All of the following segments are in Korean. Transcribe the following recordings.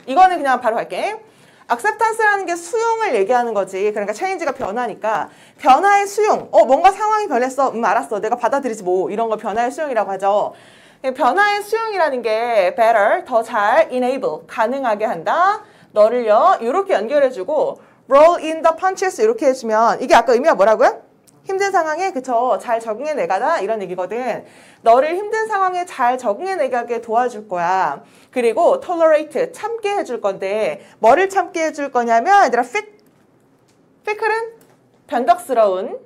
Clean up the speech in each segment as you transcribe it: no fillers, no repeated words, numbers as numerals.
이거는 그냥 바로 갈게. acceptance라는 게 수용을 얘기하는 거지. 그러니까 change가 변화니까 변화의 수용. 뭔가 상황이 변했어. 알았어. 내가 받아들이지 뭐. 이런 걸 변화의 수용이라고 하죠. 변화의 수용이라는 게 better, 더 잘 enable, 가능하게 한다. 너를요. 이렇게 연결해주고 roll in the punches 이렇게 해주면 이게 아까 의미가 뭐라고요? 힘든 상황에 그쵸 잘 적응해내가다 이런 얘기거든. 너를 힘든 상황에 잘 적응해내게 도와줄 거야. 그리고 tolerate 참게 해줄 건데 뭐를 참게 해줄 거냐면 얘들아 fickle은 변덕스러운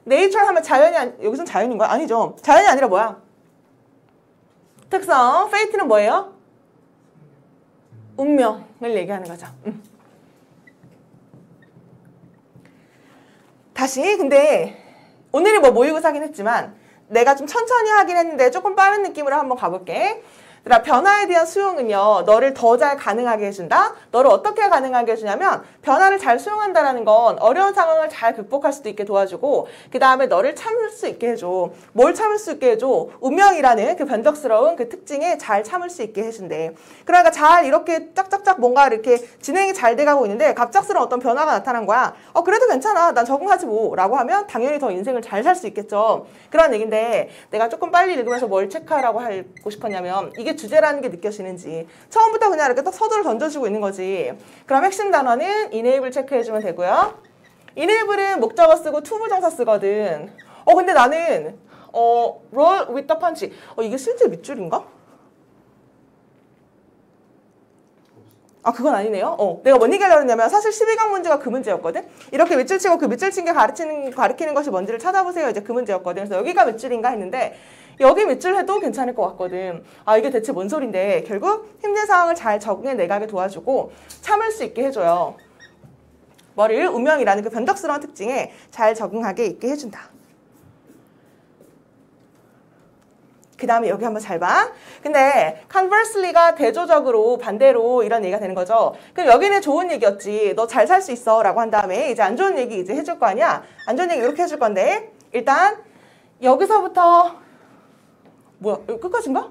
nature 하면 자연이 여기선 자연인 거야? 아니죠. 자연이 아니라 뭐야? 특성 fate는 뭐예요? 운명을 얘기하는 거죠. 다시 근데 오늘은 뭐 모의고사긴 했지만 내가 좀 천천히 하긴 했는데 조금 빠른 느낌으로 한번 가볼게. 그러니까 변화에 대한 수용은요. 너를 더 잘 가능하게 해준다. 너를 어떻게 가능하게 해주냐면 변화를 잘 수용한다는 건 어려운 상황을 잘 극복할 수도 있게 도와주고 그 다음에 너를 참을 수 있게 해줘. 뭘 참을 수 있게 해줘? 운명이라는 그 변덕스러운 그 특징에 잘 참을 수 있게 해준대. 그러니까 잘 이렇게 짝짝짝 뭔가 이렇게 진행이 잘 돼가고 있는데 갑작스러운 어떤 변화가 나타난 거야. 그래도 괜찮아. 난 적응하지 뭐. 라고 하면 당연히 더 인생을 잘 살 수 있겠죠. 그런 얘기인데 내가 조금 빨리 읽으면서 뭘 체크하라고 하고 싶었냐면 이게 주제라는 게 느껴지는지 처음부터 그냥 이렇게 딱 서두를 던져주고 있는 거지. 그럼 핵심 단어는 enable 체크해주면 되고요. enable은 목적어 쓰고 to 부정사 쓰거든. 근데 나는 roll with the punch 이게 실제 밑줄인가? 그건 아니네요. 내가 뭔 얘기하려고 했냐면 사실 12강 문제가 그 문제였거든. 이렇게 밑줄 치고 그 밑줄 친 게 가리키는 것이 뭔지를 찾아보세요. 이제 그 문제였거든. 그래서 여기가 밑줄인가 했는데 여기 밑줄 해도 괜찮을 것 같거든. 이게 대체 뭔 소린데 결국 힘든 상황을 잘 적응해 내가게 도와주고 참을 수 있게 해줘요. 뭐를 운명이라는 그 변덕스러운 특징에 잘 적응하게 있게 해준다. 그 다음에 여기 한번 잘 봐. 근데 conversely가 대조적으로 반대로 이런 얘기가 되는 거죠. 그럼 여기는 좋은 얘기였지. 너 잘 살 수 있어 라고 한 다음에 이제 안 좋은 얘기 이제 해줄 거 아니야. 안 좋은 얘기 이렇게 해줄 건데 일단 여기서부터 뭐야? 여기 끝까지인가?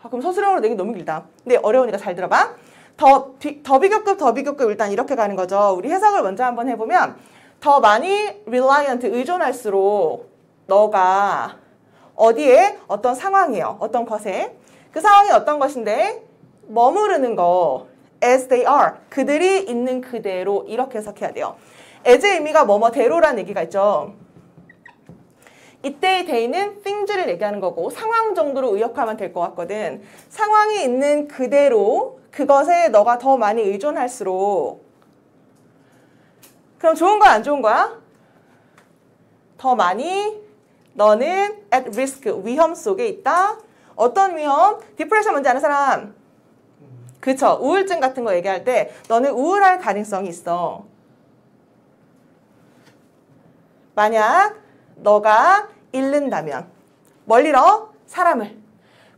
그럼 서술형으로 내기 너무 길다. 근데 어려우니까 잘 들어봐. 더 비교급 일단 이렇게 가는 거죠. 우리 해석을 먼저 한번 해보면 더 많이 reliant 의존할수록 너가 어디에 어떤 상황이에요. 어떤 것에 그 상황이 어떤 것인데 머무르는 거 as they are 그들이 있는 그대로 이렇게 해석해야 돼요. as의 의미가 뭐뭐대로라는 얘기가 있죠. 이때의 they는 things를 얘기하는 거고 상황 정도로 의역하면 될 것 같거든. 상황이 있는 그대로 그것에 너가 더 많이 의존할수록 그럼 좋은 거야 안 좋은 거야? 더 많이 너는 at risk, 위험 속에 있다. 어떤 위험? 디프레션 뭔지 아는 사람? 그쵸. 우울증 같은 거 얘기할 때 너는 우울할 가능성이 있어. 만약 너가 잃는다면 뭘 잃어? 사람을.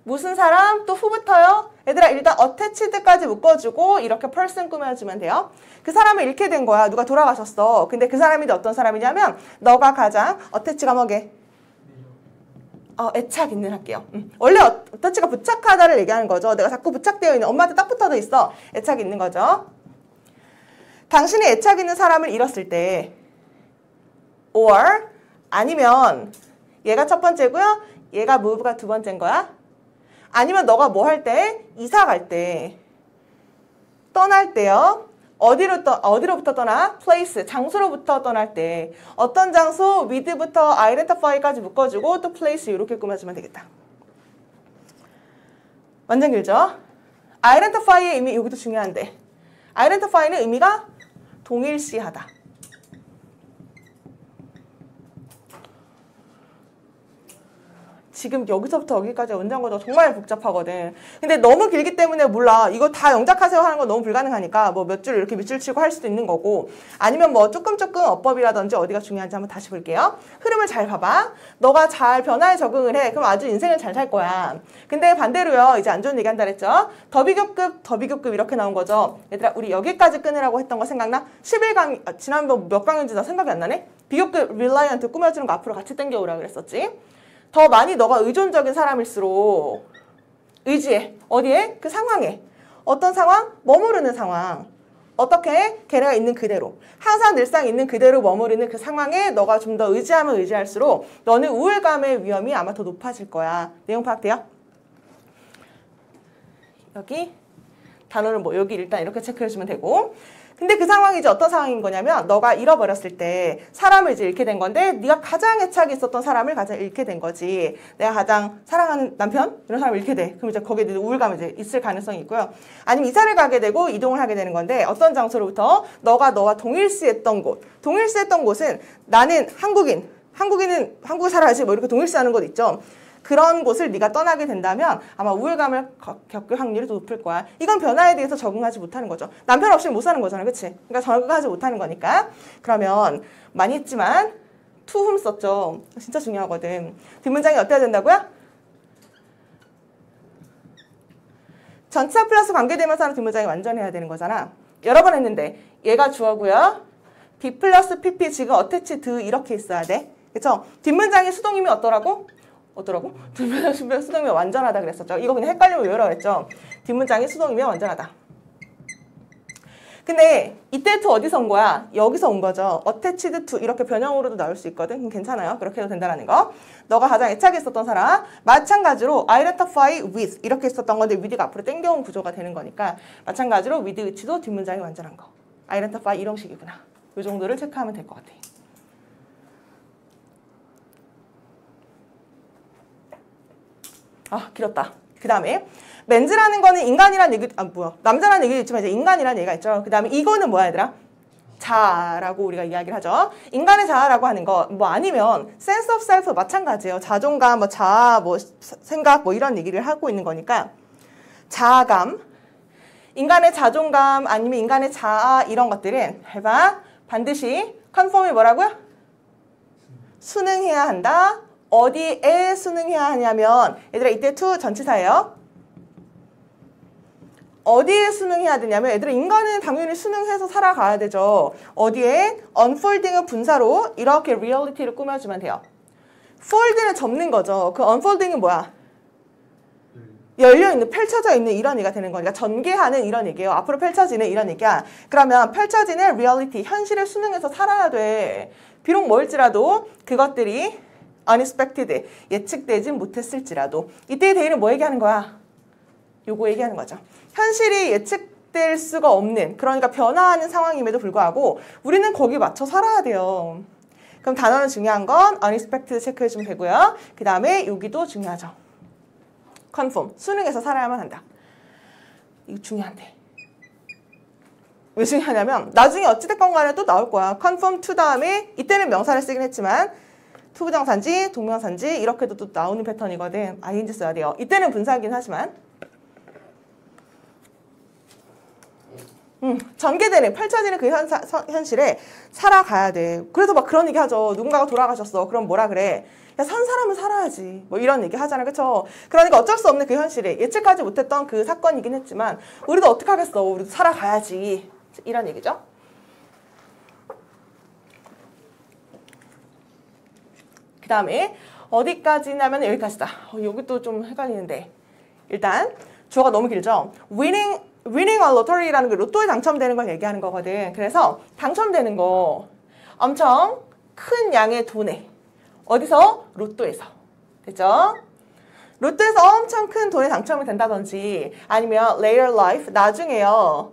무슨 사람? 또 후부터요? 얘들아 일단 attached까지 묶어주고 이렇게 person 꾸며주면 돼요. 그 사람을 잃게 된 거야. 누가 돌아가셨어. 근데 그 사람이 어떤 사람이냐면 너가 가장 attach가 뭐게? 애착 있는 할게요. 원래 어떠치가 부착하다를 얘기하는 거죠. 내가 자꾸 부착되어 있는 엄마한테 딱 붙어져 있어. 애착 있는 거죠. 당신이 애착 있는 사람을 잃었을 때 or 아니면 얘가 첫 번째고요. 얘가 move가 두 번째인 거야. 아니면 너가 뭐 할 때? 이사 갈 때. 떠날 때요. 어디로부터 떠나? place, 장소로부터 떠날 때. 어떤 장소, with부터 identify까지 묶어주고 또 place 이렇게 꾸며주면 되겠다. 완전 길죠? identify의 의미, 여기도 중요한데. identify는 의미가 동일시하다. 지금 여기서부터 여기까지 원장어도 정말 복잡하거든. 근데 너무 길기 때문에 몰라. 이거 다 영작하세요 하는 건 너무 불가능하니까 뭐 몇 줄 이렇게 밑줄 치고 할 수도 있는 거고 아니면 뭐 조금 어법이라든지 어디가 중요한지 한번 다시 볼게요. 흐름을 잘 봐봐. 너가 잘 변화에 적응을 해. 그럼 아주 인생을 잘 살 거야. 근데 반대로요. 이제 안 좋은 얘기 한다 그랬죠. 더 비교급 이렇게 나온 거죠. 얘들아 우리 여기까지 끊으라고 했던 거 생각나? 11강 지난번 몇 강인지 나 생각이 안 나네. 비교급 reliant 꾸며주는 거 앞으로 같이 당겨오라 그랬었지. 더 많이 너가 의존적인 사람일수록 의지해. 어디에? 그 상황에. 어떤 상황? 머무르는 상황. 어떻게? 걔네가 있는 그대로. 항상 늘상 있는 그대로 머무르는 그 상황에 너가 좀 더 의지하면 의지할수록 너는 우울감의 위험이 아마 더 높아질 거야. 내용 파악돼요? 여기 단어를 뭐 여기 일단 이렇게 체크해주면 되고, 근데 그 상황이 이제 어떤 상황인 거냐면 너가 잃어버렸을 때 사람을 이제 잃게 된 건데 네가 가장 애착이 있었던 사람을 가장 잃게 된 거지. 내가 가장 사랑하는 남편 이런 사람을 잃게 돼. 그럼 이제 거기에 우울감이 이제 있을 가능성이 있고요. 아니면 이사를 가게 되고 이동을 하게 되는 건데 어떤 장소로부터 너와 동일시했던 곳. 동일시했던 곳은 나는 한국인은 한국에 살아야지 뭐 이렇게 동일시하는 곳 있죠. 그런 곳을 네가 떠나게 된다면 아마 우울감을 겪을 확률이 더 높을 거야. 이건 변화에 대해서 적응하지 못하는 거죠. 남편 없이는 못 사는 거잖아. 그치? 그러니까 적응하지 못하는 거니까. 그러면 많이 했지만 to whom 썼죠. 진짜 중요하거든. 뒷문장이 어때야 된다고요? 전치사 플러스 관계대명사로 뒷문장이 완전해야 되는 거잖아. 여러 번 했는데 얘가 주어고요. be 플러스 pp 지금 attached 이렇게 있어야 돼. 그쵸? 뒷문장의 수동이면 어떠라고? 뒷문장의 수동이면 완전하다 그랬었죠. 이거 그냥 헷갈리면 외우라고 했죠. 뒷문장의 수동이면 완전하다. 근데 이때 to 어디서 온 거야? 여기서 온 거죠. attached to 이렇게 변형으로도 나올 수 있거든. 괜찮아요. 그렇게 해도 된다는 거. 너가 가장 애착이 있었던 사람. 마찬가지로 identify with 이렇게 있었던 건데 with가 앞으로 땡겨온 구조가 되는 거니까 마찬가지로 with 위치도 뒷문장이 완전한 거. identify 이런 식이구나. 이 정도를 체크하면 될 것 같아. 아, 길었다. 그 다음에 맨즈라는 거는 인간이란 얘기, 남자라는 얘기도 있지만 이제 인간이란 얘기가 있죠. 그 다음에 이거는 뭐야 얘들아? 자아라고 우리가 이야기를 하죠. 인간의 자아라고 하는 거, 뭐 아니면 sense of self 마찬가지예요. 자존감, 뭐 자아, 뭐 생각, 뭐 이런 얘기를 하고 있는 거니까 자아감, 인간의 자존감 아니면 인간의 자아 이런 것들은 해봐. 반드시 컨펌이 뭐라고요? 순응해야 한다. 어디에 순응해야 하냐면 얘들아 이때 to 전치사예요. 어디에 순응해야 되냐면 얘들아 인간은 당연히 순응해서 살아가야 되죠. 어디에? unfolding은 분사로 이렇게 reality를 꾸며주면 돼요. fold는 접는 거죠. 그 unfolding은 뭐야? 열려있는, 펼쳐져 있는 이런 얘기가 되는 거니까 전개하는 이런 얘기예요. 앞으로 펼쳐지는 이런 얘기야. 그러면 펼쳐지는 reality, 현실에 순응해서 살아야 돼. 비록 뭘지라도 그것들이 unexpected, 예측되지 못했을지라도 이때의 대의는 뭐 얘기하는 거야? 요거 얘기하는 거죠. 현실이 예측될 수가 없는, 그러니까 변화하는 상황임에도 불구하고 우리는 거기에 맞춰 살아야 돼요. 그럼 단어는 중요한 건 unexpected 체크해주면 되고요. 그 다음에 여기도 중요하죠. confirm, 순응해서 살아야만 한다. 이거 중요한데. 왜 중요하냐면 나중에 어찌됐건 간에 또 나올 거야. confirm to 다음에 이때는 명사를 쓰긴 했지만 투부정사인지 동명사인지 이렇게도 또 나오는 패턴이거든. ing 써야 돼요. 이때는 분사하긴 하지만 전개되는, 펼쳐지는 그 현실에 살아가야 돼. 그래서 막 그런 얘기 하죠. 누군가가 돌아가셨어. 그럼 뭐라 그래? 야, 산 사람은 살아야지. 뭐 이런 얘기 하잖아. 그쵸? 그러니까 어쩔 수 없는 그 현실에 예측하지 못했던 그 사건이긴 했지만 우리도 어떡하겠어. 우리도 살아가야지. 이런 얘기죠. 그 다음에 어디까지냐면 여기까지다. 여기 또 좀 헷갈리는데 일단 주어가 너무 길죠. winning a lottery라는 게 로또에 당첨되는 걸 얘기하는 거거든. 그래서 당첨되는 거 엄청 큰 양의 돈에 어디서? 로또에서. 됐죠? 로또에서 엄청 큰 돈에 당첨이 된다든지 아니면 later life, 나중에요.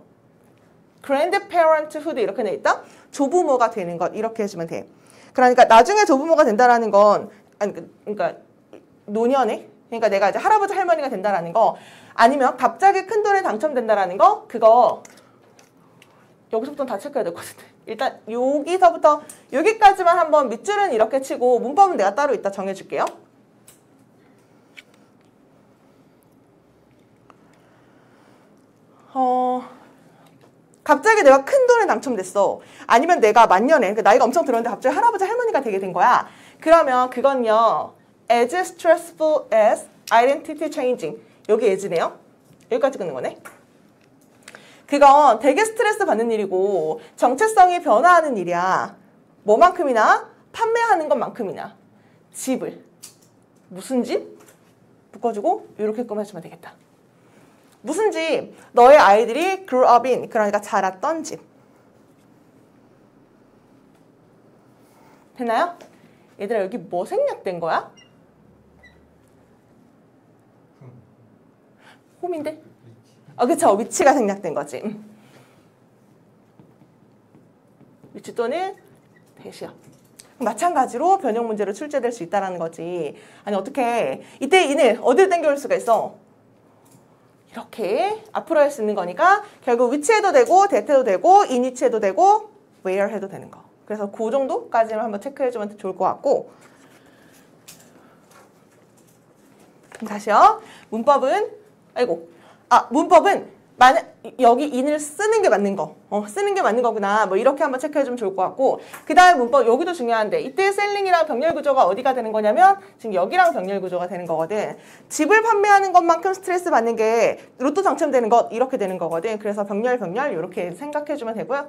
grandparenthood 이렇게 돼 있다? 조부모가 되는 것 이렇게 해주면 돼. 그러니까 나중에 조부모가 된다라는 건 그러니까 노년에 그러니까 내가 이제 할아버지 할머니가 된다라는 거 아니면 갑자기 큰 돈에 당첨된다라는 거 그거 여기서부터는 다 체크해야 될 것 같은데 일단 여기서부터 여기까지만 한번 밑줄은 이렇게 치고 문법은 내가 따로 이따 정해줄게요. 갑자기 내가 큰 돈에 당첨됐어. 아니면 내가 만년에 그러니까 나이가 엄청 들었는데 갑자기 할아버지 할머니가 되게 된 거야. 그러면 그건요. as stressful as identity changing. 여기 as네요. 여기까지 끊는 거네. 그건 되게 스트레스 받는 일이고 정체성이 변화하는 일이야. 뭐만큼이나? 판매하는 것만큼이나. 집을. 무슨 집? 묶어주고 이렇게 꾸며주면 되겠다. 무슨 집? 너의 아이들이 grew up in, 그러니까 자랐던 집. 됐나요? 얘들아 여기 뭐 생략된 거야? 홈인데? 그쵸. 위치가 생략된 거지. 위치 또는 대시요. 마찬가지로 변형 문제로 출제될 수 있다는 거지. 아니 어떻게 이때 인을 어디를 당겨올 수가 있어? 이렇게 앞으로 할 수 있는 거니까 결국 위치해도 되고 대태도 되고 인위치해도 되고 where 해도 되는 거. 그래서 그 정도까지만 한번 체크해주면 좋을 것 같고 다시요. 문법은 문법은 만약 여기 in을 쓰는 게 맞는 거, 쓰는 게 맞는 거구나. 뭐 이렇게 한번 체크해주면 좋을 것 같고 그 다음 문법 여기도 중요한데 이때 셀링이랑 병렬 구조가 어디가 되는 거냐면 지금 여기랑 병렬 구조가 되는 거거든. 집을 판매하는 것만큼 스트레스 받는 게 로또 당첨되는 것 이렇게 되는 거거든. 그래서 병렬 이렇게 생각해주면 되고요.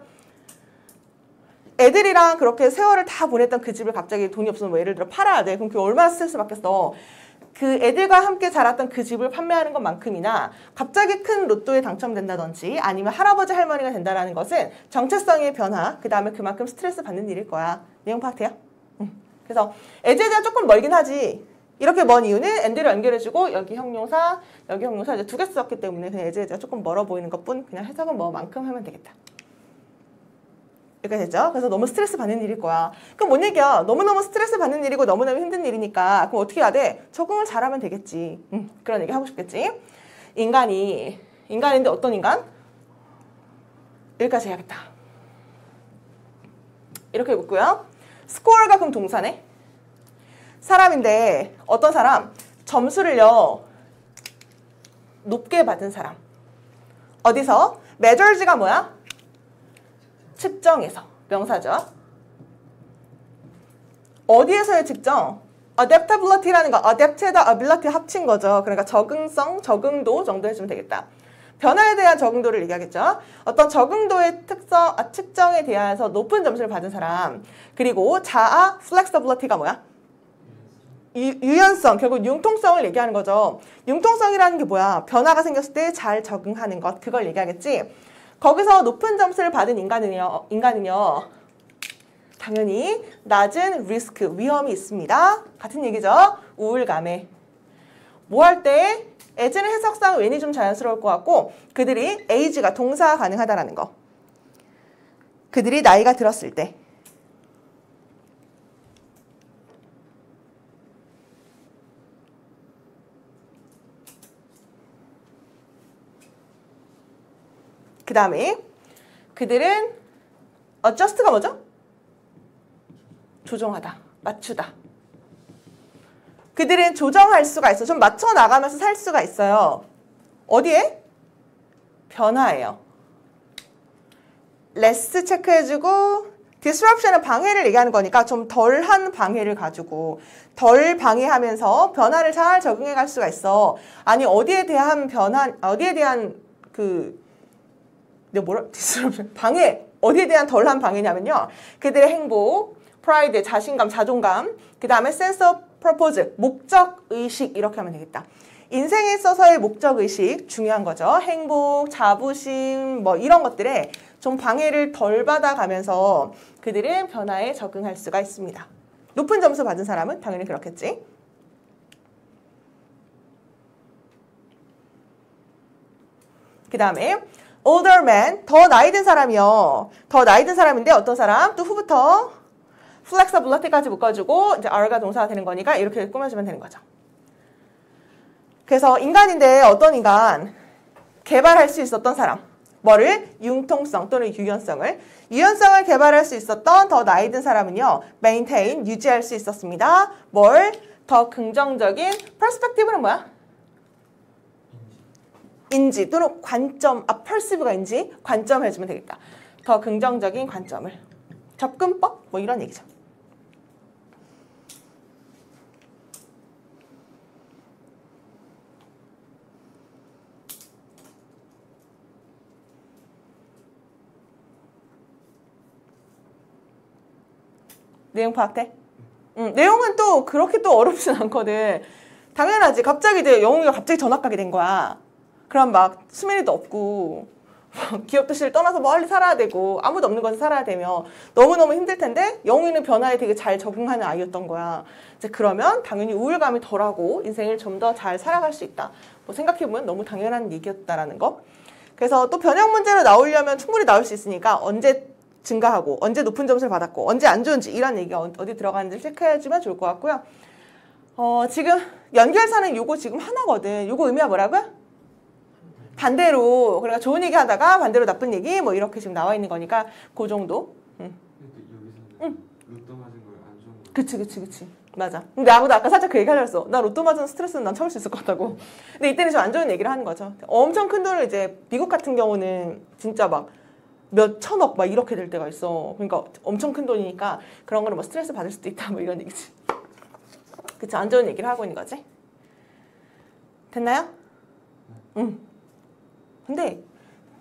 애들이랑 그렇게 세월을 다 보냈던 그 집을 갑자기 돈이 없으면 뭐 예를 들어 팔아야 돼. 그럼 그게 얼마나 스트레스 받겠어. 그 애들과 함께 자랐던 그 집을 판매하는 것만큼이나 갑자기 큰 로또에 당첨된다든지 아니면 할아버지 할머니가 된다는 것은 정체성의 변화, 그 다음에 그만큼 스트레스 받는 일일 거야. 내용 파악돼요? 그래서 애제자 조금 멀긴 하지. 이렇게 먼 이유는 and를 연결해주고 여기 형용사 이제 두 개 썼기 때문에 그냥 애제자 조금 멀어 보이는 것뿐. 그냥 해석은 뭐만큼 하면 되겠다. 이렇게 되죠? 그래서 너무 스트레스 받는 일일 거야. 그럼 뭔 얘기야? 너무너무 스트레스 받는 일이고 너무너무 힘든 일이니까 그럼 어떻게 해야 돼? 적응을 잘하면 되겠지. 그런 얘기 하고 싶겠지? 인간인데 어떤 인간? 여기까지 해야겠다. 이렇게 읽고요. 스코어가 그럼 동사네? 사람인데 어떤 사람? 점수를요 높게 받은 사람. 어디서? measures가 뭐야? 측정에서. 명사죠. 어디에서의 측정? adaptability라는 거, adapted와 ability 합친 거죠. 그러니까 적응성, 적응도 정도 해주면 되겠다. 변화에 대한 적응도를 얘기하겠죠. 어떤 적응도의 측정에 대해서 높은 점수를 받은 사람. 그리고 자아, flexibility가 뭐야? 유연성, 결국 융통성을 얘기하는 거죠. 융통성이라는 게 뭐야? 변화가 생겼을 때 잘 적응하는 것, 그걸 얘기하겠지. 거기서 높은 점수를 받은 인간은요 당연히 낮은 리스크, 위험이 있습니다. 같은 얘기죠. 우울감에. 뭐 할 때? 에즈는 해석상 왠이 좀 자연스러울 것 같고 그들이 age가 동사 가능하다라는 거. 그들이 나이가 들었을 때. 그 다음에 그들은 adjust가 뭐죠? 조정하다, 맞추다. 그들은 조정할 수가 있어. 좀 맞춰 나가면서 살 수가 있어요. 어디에? 변화예요. less 체크해주고 disruption은 방해를 얘기하는 거니까 좀 덜한 방해를 가지고 덜 방해하면서 변화를 잘 적응해 갈 수가 있어. 아니 어디에 대한 방해, 어디에 대한 덜한 방해냐면요. 그들의 행복, pride, 자신감, 자존감, 그 다음에 sense of purpose, 목적의식 이렇게 하면 되겠다. 인생에 있어서의 목적의식 중요한 거죠. 행복, 자부심 뭐 이런 것들에 좀 방해를 덜 받아가면서 그들은 변화에 적응할 수가 있습니다. 높은 점수 받은 사람은 당연히 그렇겠지. 그 다음에 older man, 더 나이 든 사람이요. 더 나이 든 사람인데 어떤 사람? 또 후부터 flexibility까지 묶어주고 이제 are가 동사가 되는 거니까 이렇게 꾸며주면 되는 거죠. 그래서 인간인데 어떤 인간? 개발할 수 있었던 사람. 뭐를? 융통성 또는 유연성을 개발할 수 있었던 더 나이 든 사람은요. maintain, 유지할 수 있었습니다. 뭘? 더 긍정적인 perspective는 뭐야? 인지 또는 관점, perceive가 인지, 관점 해주면 되겠다. 더 긍정적인 관점을. 접근법? 뭐 이런 얘기죠. 내용 파악돼? 내용은 또 그렇게 또 어렵진 않거든. 당연하지. 갑자기 이제 영웅이가 갑자기 전학 가게 된 거야. 그럼 막 수민이도 없고 기업도 씨를 떠나서 멀리 살아야 되고 아무도 없는 곳에 살아야 되며 너무너무 힘들 텐데 영웅이는 변화에 되게 잘 적응하는 아이였던 거야. 이제 그러면 당연히 우울감이 덜하고 인생을 좀 더 잘 살아갈 수 있다. 뭐 생각해보면 너무 당연한 얘기였다라는 거. 그래서 또 변형 문제로 나오려면 충분히 나올 수 있으니까 언제 증가하고 언제 높은 점수를 받았고 언제 안 좋은지 이런 얘기가 어디 들어가는지 체크해주면 좋을 것 같고요. 지금 연결사는 요거 지금 하나거든. 요거 의미가 뭐라고요? 반대로. 그러니까 좋은 얘기 하다가 반대로 나쁜 얘기 뭐 이렇게 지금 나와 있는 거니까 그 정도. 여기서는 로또 맞은 걸 안 좋은 거. 그치. 맞아. 근데 나보다 아까 살짝 그 얘기 하려고 했어. 나 로또 맞은 스트레스는 난 참을 수 있을 것 같다고. 근데 이때는 좀 안 좋은 얘기를 하는 거죠. 엄청 큰 돈을 이제 미국 같은 경우는 진짜 막 몇 천억 막 이렇게 될 때가 있어. 그러니까 엄청 큰 돈이니까 그런 거는 뭐 스트레스 받을 수도 있다 뭐 이런 얘기지. 그치. 안 좋은 얘기를 하고 있는 거지. 됐나요? 응. 근데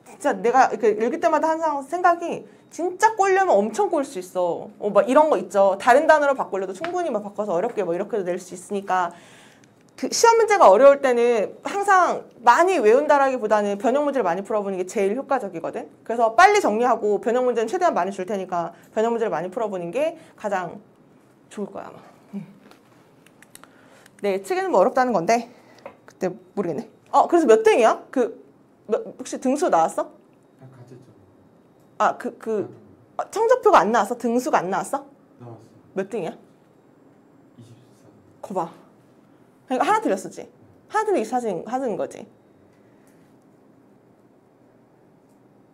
진짜 내가 이렇게 읽을 때마다 항상 생각이 진짜 꼴려면 엄청 꼴 수 있어. 막 이런 거 있죠. 다른 단어로 바꾸려도 충분히 막 바꿔서 어렵게 뭐 이렇게도 낼 수 있으니까 그 시험 문제가 어려울 때는 항상 많이 외운다라기보다는 변형 문제를 많이 풀어보는 게 제일 효과적이거든. 그래서 빨리 정리하고 변형 문제는 최대한 많이 줄 테니까 변형 문제를 많이 풀어보는 게 가장 좋을 거야 아마. 네, 예측에는 뭐 어렵다는 건데 그때 모르겠네. 그래서 몇 등이야? 혹시 등수 나왔어? 가채점. 성적표가 안 나왔어? 등수가 안 나왔어? 나왔어. 몇 등이야? 24. 거 봐. 그러니까 하나 틀렸었지? 하나 틀리기 사진 거지?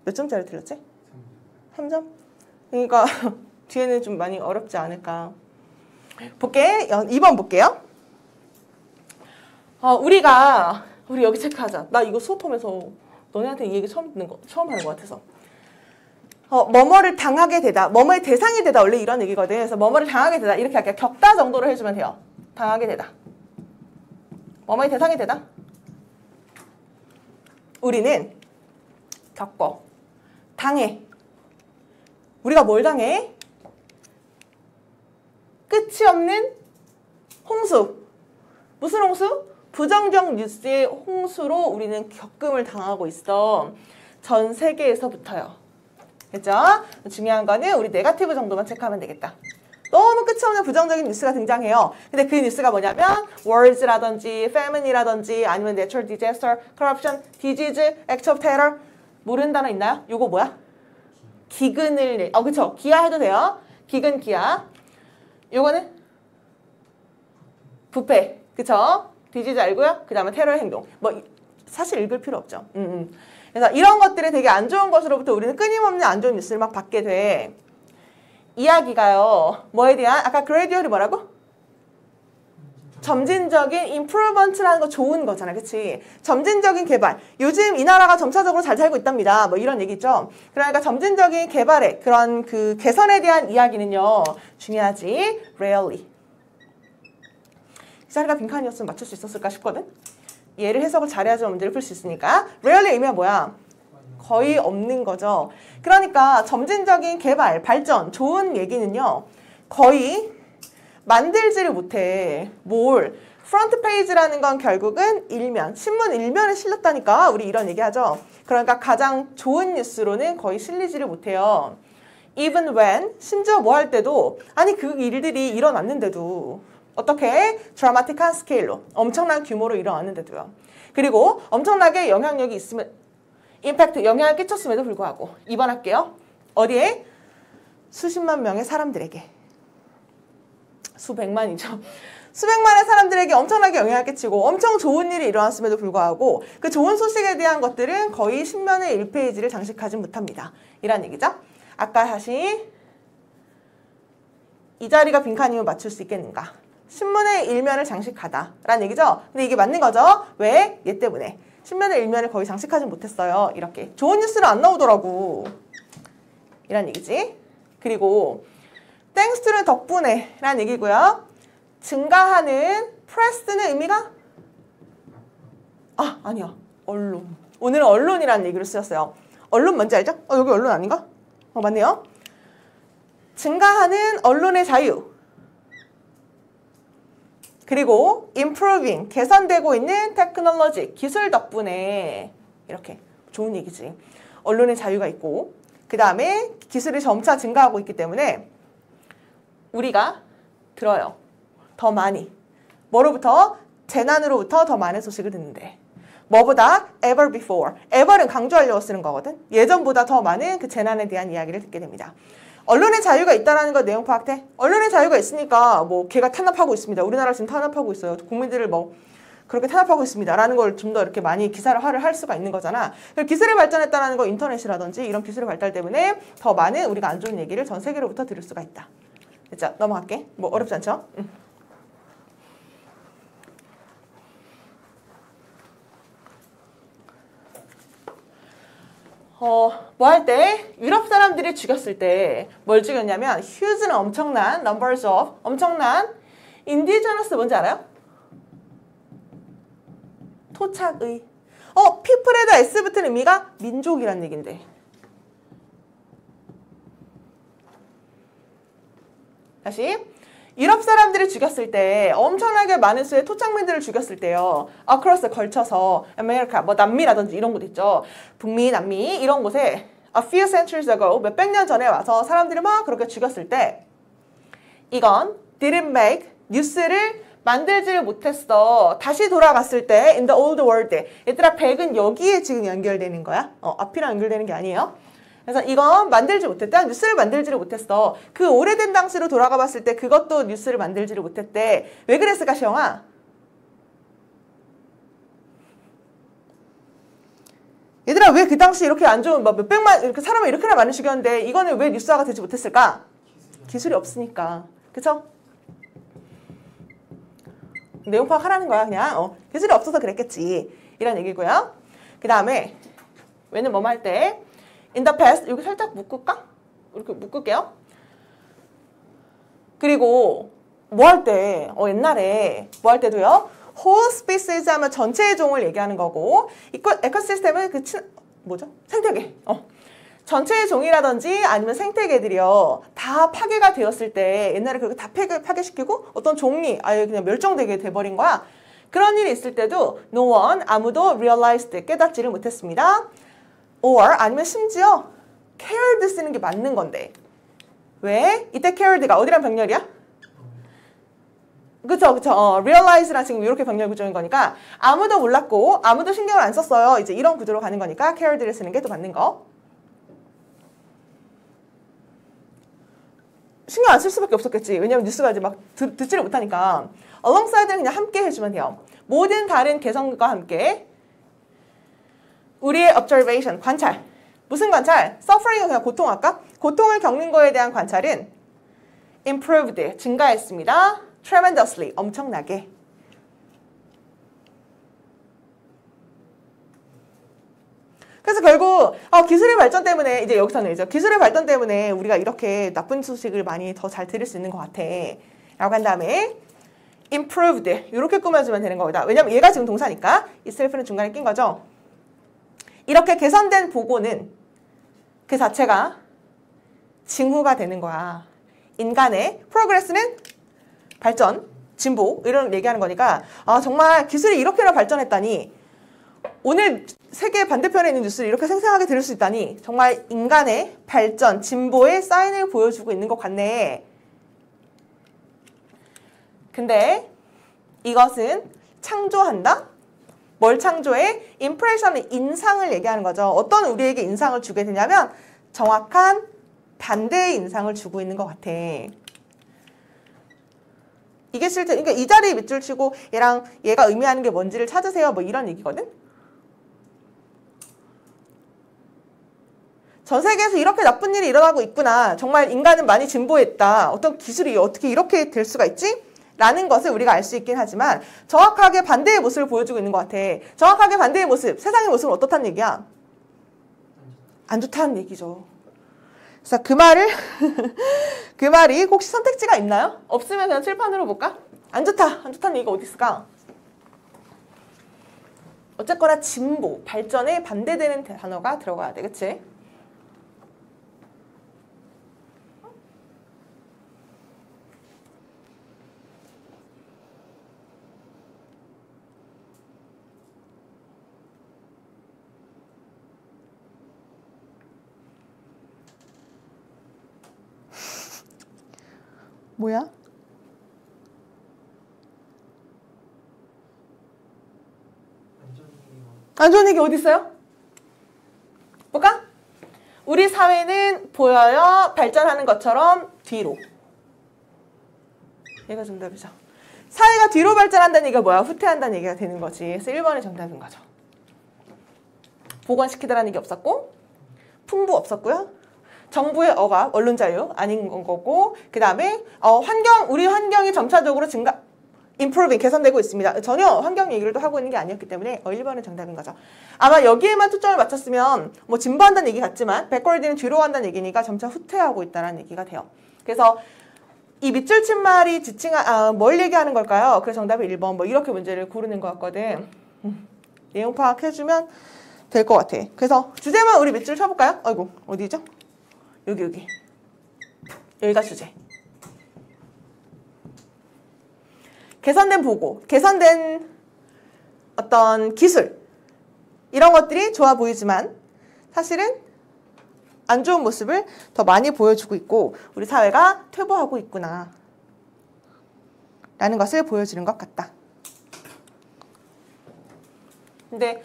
몇 점짜리 틀렸지? 3점? 그러니까 뒤에는 좀 많이 어렵지 않을까. 볼게. 2번 볼게요. 우리 여기 체크하자. 나 이거 수업하면서 너네한테 이 얘기 처음 하는 것 같아서. 뭐뭐를 당하게 되다. 뭐뭐의 대상이 되다. 원래 이런 얘기거든. 그래서 뭐뭐를 당하게 되다. 이렇게 할게요. 겪다 정도로 해주면 돼요. 당하게 되다. 뭐뭐의 대상이 되다. 우리는 겪어. 당해. 우리가 뭘 당해? 끝이 없는 홍수. 무슨 홍수? 부정적 뉴스의 홍수로 우리는 겪음을 당하고 있어. 전 세계에서부터요. 됐죠? 중요한 거는 우리 네거티브 정도만 체크하면 되겠다. 너무 끝이 없는 부정적인 뉴스가 등장해요. 근데 그 뉴스가 뭐냐면 wars라든지 famine이라든지 아니면 natural disaster, corruption, disease, act of terror 모르는 단어 있나요? 요거 뭐야? 기근을 그쵸? 기아 해도 돼요. 기근, 기아. 요거는 부패. 그쵸? 디지즈 알고요? 그 다음에 테러 행동. 뭐 사실 읽을 필요 없죠. 그래서 이런 것들이 되게 안 좋은 것으로부터 우리는 끊임없는 안 좋은 뉴스를 막 받게 돼. 이야기가요. 뭐에 대한 아까 gradual이 뭐라고? 점진적인 improvement라는 거 좋은 거잖아. 그치? 점진적인 개발. 요즘 이 나라가 점차적으로 잘 살고 있답니다. 뭐 이런 얘기 있죠. 그러니까 점진적인 개발의 그런 그 개선에 대한 이야기는요. 중요하지. rarely. 이 자리가 빈칸이었으면 맞출 수 있었을까 싶거든. 얘를 해석을 잘해야지만 문제를 풀 수 있으니까. rarely 의미가 뭐야? 거의 없는 거죠. 그러니까 점진적인 개발, 발전, 좋은 얘기는요. 거의 만들지를 못해. 뭘? 프론트 페이지라는 건 결국은 일면, 신문 일면에 실렸다니까. 우리 이런 얘기하죠. 그러니까 가장 좋은 뉴스로는 거의 실리지를 못해요. Even when, 심지어 뭐 할 때도 아니 그 일들이 일어났는데도 어떻게? 드라마틱한 스케일로, 엄청난 규모로 일어났는데도요. 그리고 엄청나게 영향력이 있으면 임팩트, 영향을 끼쳤음에도 불구하고 2번 할게요. 어디에? 수십만 명의 사람들에게. 수백만이죠. 수백만의 사람들에게 엄청나게 영향을 끼치고 엄청 좋은 일이 일어났음에도 불구하고 그 좋은 소식에 대한 것들은 거의 신문의 1페이지를 장식하지 못합니다. 이란 얘기죠. 아까 다시 이 자리가 빈칸이면 맞출 수 있겠는가? 신문의 일면을 장식하다 라는 얘기죠. 근데 이게 맞는 거죠. 왜? 얘 때문에. 신문의 일면을 거의 장식하지 못했어요. 이렇게. 좋은 뉴스는 안 나오더라고. 이란 얘기지. 그리고 thanks to는 덕분에 라는 얘기고요. 증가하는 press는 의미가? 아니야. 언론. 오늘은 언론이라는 얘기를 쓰였어요. 언론 뭔지 알죠? 여기 언론 아닌가? 맞네요. 증가하는 언론의 자유. 그리고 improving, 개선되고 있는 테크놀로지, 기술 덕분에 이렇게 좋은 얘기지. 언론의 자유가 있고 그 다음에 기술이 점차 증가하고 있기 때문에 우리가 들어요. 더 많이. 뭐로부터? 재난으로부터 더 많은 소식을 듣는데. 뭐보다? ever before. ever은 강조하려고 쓰는 거거든. 예전보다 더 많은 그 재난에 대한 이야기를 듣게 됩니다. 언론의 자유가 있다는 거 내용 파악돼? 언론의 자유가 있으니까 뭐 걔가 탄압하고 있습니다. 우리나라 지금 탄압하고 있어요. 국민들을 뭐 그렇게 탄압하고 있습니다. 라는 걸 좀 더 이렇게 많이 기사화를 할 수가 있는 거잖아. 기술이 발전했다는 거 인터넷이라든지 이런 기술의 발달 때문에 더 많은 우리가 안 좋은 얘기를 전 세계로부터 들을 수가 있다. 자, 넘어갈게. 뭐 어렵지 않죠? 뭐 할 때? 유럽 사람들이 죽였을 때 뭘 죽였냐면 huge는 엄청난, numbers of, 엄청난 indigenous 뭔지 알아요? 토착의. people에다 S 붙은 의미가 민족이란 얘긴데. 다시. 유럽 사람들이 죽였을 때 엄청나게 많은 수의 토착민들을 죽였을 때요. across 걸쳐서 아메리카, 뭐 남미라든지 이런 곳 있죠. 북미, 남미 이런 곳에 a few centuries ago 몇백 년 전에 와서 사람들이 막 그렇게 죽였을 때 이건 didn't make 뉴스를 만들지를 못했어. 다시 돌아갔을 때 in the old world. 얘들아 100은 여기에 지금 연결되는 거야. 앞이랑 연결되는 게 아니에요. 그래서 이건 만들지 못했다. 뉴스를 만들지를 못했어. 그 오래된 당시로 돌아가 봤을 때 그것도 뉴스를 만들지를 못했대. 왜 그랬을까, 시영아? 얘들아 왜 그 당시 이렇게 안 좋은 몇백만 이렇게 사람을 이렇게나 많이 죽였는데 이거는 왜 뉴스화가 되지 못했을까? 기술이 없으니까. 그쵸? 내용 파악하라는 거야 그냥. 기술이 없어서 그랬겠지. 이런 얘기고요. 그 다음에 왜는 뭐뭐 할 때 in the past 여기 살짝 묶을까? 이렇게 묶을게요. 그리고 뭐 할 때 옛날에 뭐 할 때도요. whole species 하면 전체의 종을 얘기하는 거고 에코시스템은 뭐죠? 생태계. 전체의 종이라든지 아니면 생태계들이요. 다 파괴가 되었을 때 옛날에 그렇게 다 파괴시키고 어떤 종이 아예 그냥 멸종되게 돼버린 거야. 그런 일이 있을 때도 no one, 아무도 realized, 깨닫지를 못했습니다. or 아니면 심지어 cared 쓰는 게 맞는 건데 왜? 이때 cared가 어디랑 병렬이야? 그쵸. realize랑 지금 이렇게 병렬 구조인 거니까 아무도 몰랐고 아무도 신경을 안 썼어요. 이제 이런 구조로 가는 거니까 cared를 쓰는 게 또 맞는 거. 신경 안 쓸 수밖에 없었겠지. 왜냐면 뉴스가 이제 막 듣지를 못하니까. alongside는 그냥 함께 해주면 돼요. 모든 다른 개성과 함께 우리의 observation, 관찰. 무슨 관찰? suffering은 그냥 고통 할까? 고통을 겪는 거에 대한 관찰은 improved, 증가했습니다. tremendously, 엄청나게. 그래서 결국 기술의 발전 때문에 이제 여기서는 이제 기술의 발전 때문에 우리가 이렇게 나쁜 소식을 많이 더 잘 들을 수 있는 것 같아. 라고 한 다음에 improved 이렇게 꾸며주면 되는 거다. 왜냐면 얘가 지금 동사니까 itself는 중간에 낀 거죠. 이렇게 개선된 보고는 그 자체가 징후가 되는 거야. 인간의 progress는 발전, 진보 이런 얘기하는 거니까 정말 기술이 이렇게나 발전했다니 오늘 세계 반대편에 있는 뉴스를 이렇게 생생하게 들을 수 있다니 정말 인간의 발전, 진보의 사인을 보여주고 있는 것 같네. 근데 이것은 창조한다? 뭘 창조해? impression은 인상을 얘기하는 거죠. 어떤 우리에게 인상을 주게 되냐면 정확한 반대의 인상을 주고 있는 것 같아. 이게 실제 그러니까 이 자리에 밑줄 치고 얘랑 얘가 의미하는 게 뭔지를 찾으세요. 뭐 이런 얘기거든. 전 세계에서 이렇게 나쁜 일이 일어나고 있구나. 정말 인간은 많이 진보했다. 어떤 기술이 어떻게 이렇게 될 수가 있지? 라는 것을 우리가 알 수 있긴 하지만 정확하게 반대의 모습을 보여주고 있는 것 같아. 정확하게 반대의 모습, 세상의 모습은 어떻다는 얘기야? 안 좋다는 얘기죠. 그래서 그 말을 그 말이 혹시 선택지가 있나요? 없으면 그냥 칠판으로 볼까? 안 좋다는 얘기가 어디 있을까? 어쨌거나 진보, 발전에 반대되는 단어가 들어가야 돼, 그치? 뭐야? 안 좋은 얘기 어디 있어요? 볼까? 우리 사회는 보여요. 발전하는 것처럼 뒤로. 얘가 정답이죠. 사회가 뒤로 발전한다는 얘기가 뭐야? 후퇴한다는 얘기가 되는 거지. 그래서 1번이 정답인 거죠. 복원시키다라는 얘기 없었고, 풍부 없었고요. 정부의 억압, 언론 자유 아닌 거고, 그 다음에 우리 환경이 점차적으로 improving, 개선되고 있습니다. 전혀 환경 얘기를 또 하고 있는 게 아니었기 때문에 1번은 정답인 거죠. 아마 여기에만 초점을 맞췄으면 뭐 진보한다는 얘기 같지만 backward는 뒤로 간다는 얘기니까 점차 후퇴하고 있다는 얘기가 돼요. 그래서 이 밑줄 친 말이 뭘 얘기하는 걸까요? 그래서 정답이 1번 뭐 이렇게 문제를 고르는 것 같거든. 내용 파악해주면 될 것 같아. 그래서 주제만 우리 밑줄 쳐볼까요? 아이고 어디죠? 여기 여기가 주제. 개선된 보고, 개선된 어떤 기술 이런 것들이 좋아 보이지만 사실은 안 좋은 모습을 더 많이 보여주고 있고 우리 사회가 퇴보하고 있구나 라는 것을 보여주는 것 같다. 근데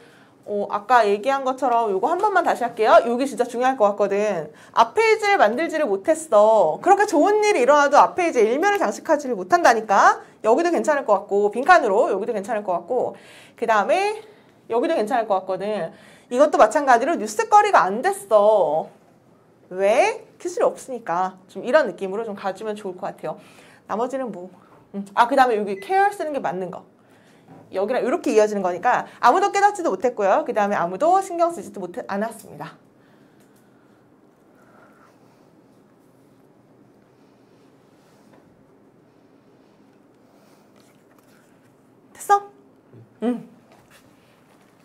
아까 얘기한 것처럼 이거 한 번만 다시 할게요. 여기 진짜 중요할 것 같거든. 앞페이지를 만들지를 못했어. 그렇게 좋은 일이 일어나도 앞페이지에 일면을 장식하지를 못한다니까. 여기도 괜찮을 것 같고 빈칸으로 여기도 괜찮을 것 같고 그 다음에 여기도 괜찮을 것 같거든. 이것도 마찬가지로 뉴스거리가 안 됐어. 왜? 기술이 없으니까. 좀 이런 느낌으로 좀 가지면 좋을 것 같아요. 나머지는 뭐 그 다음에 여기 care 쓰는 게 맞는 거. 여기랑 이렇게 이어지는 거니까 아무도 깨닫지도 못했고요. 그 다음에 아무도 신경 쓰지도 않았습니다. 됐어?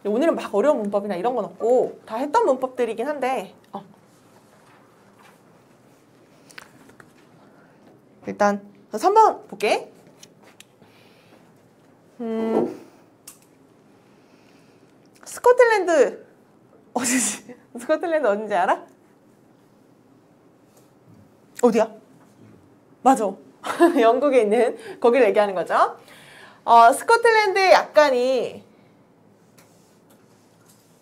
오늘은 막 어려운 문법이나 이런 건 없고 다 했던 문법들이긴 한데 일단 3번 볼게. 스코틀랜드 어디지? 스코틀랜드 어딘지 알아? 어디야? 맞아. 영국에 있는 거기를 얘기하는 거죠. 스코틀랜드의 약간이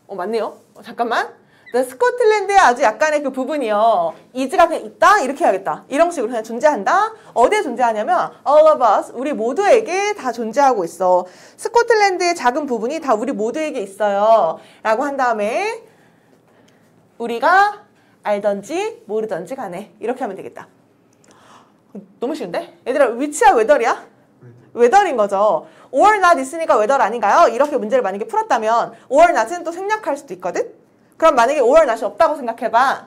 맞네요. 잠깐만. 스코틀랜드의 아주 약간의 그 부분이요. 이즈가 그냥 있다? 이렇게 해야겠다. 이런 식으로 그냥 존재한다? 어디에 존재하냐면 all of us, 우리 모두에게 다 존재하고 있어. 스코틀랜드의 작은 부분이 다 우리 모두에게 있어요. 라고 한 다음에 우리가 알던지 모르던지 간에 이렇게 하면 되겠다. 너무 쉬운데? 얘들아 위치야 웨더리야? 웨더인 거죠. or not 있으니까 웨더 아닌가요? 이렇게 문제를 만약에 풀었다면 or not은 또 생략할 수도 있거든? 그럼 만약에 or not이 없다고 생각해봐.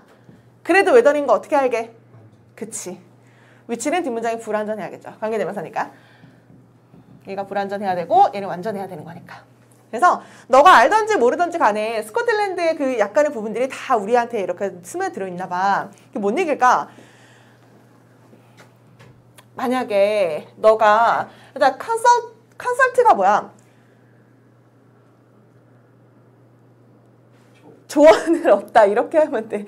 그래도 웨더인 거 어떻게 알게? 그치. 위치는 뒷문장이 불완전해야겠죠. 관계대명사니까. 얘가 불완전해야 되고 얘는 완전해야 되는 거니까. 그래서 너가 알던지 모르던지 간에 스코틀랜드의 그 약간의 부분들이 다 우리한테 이렇게 스며들어 있나 봐. 이게 뭔 얘기일까? 만약에 너가 일단 컨설트가 뭐야? 조언을 없다 이렇게 하면 돼.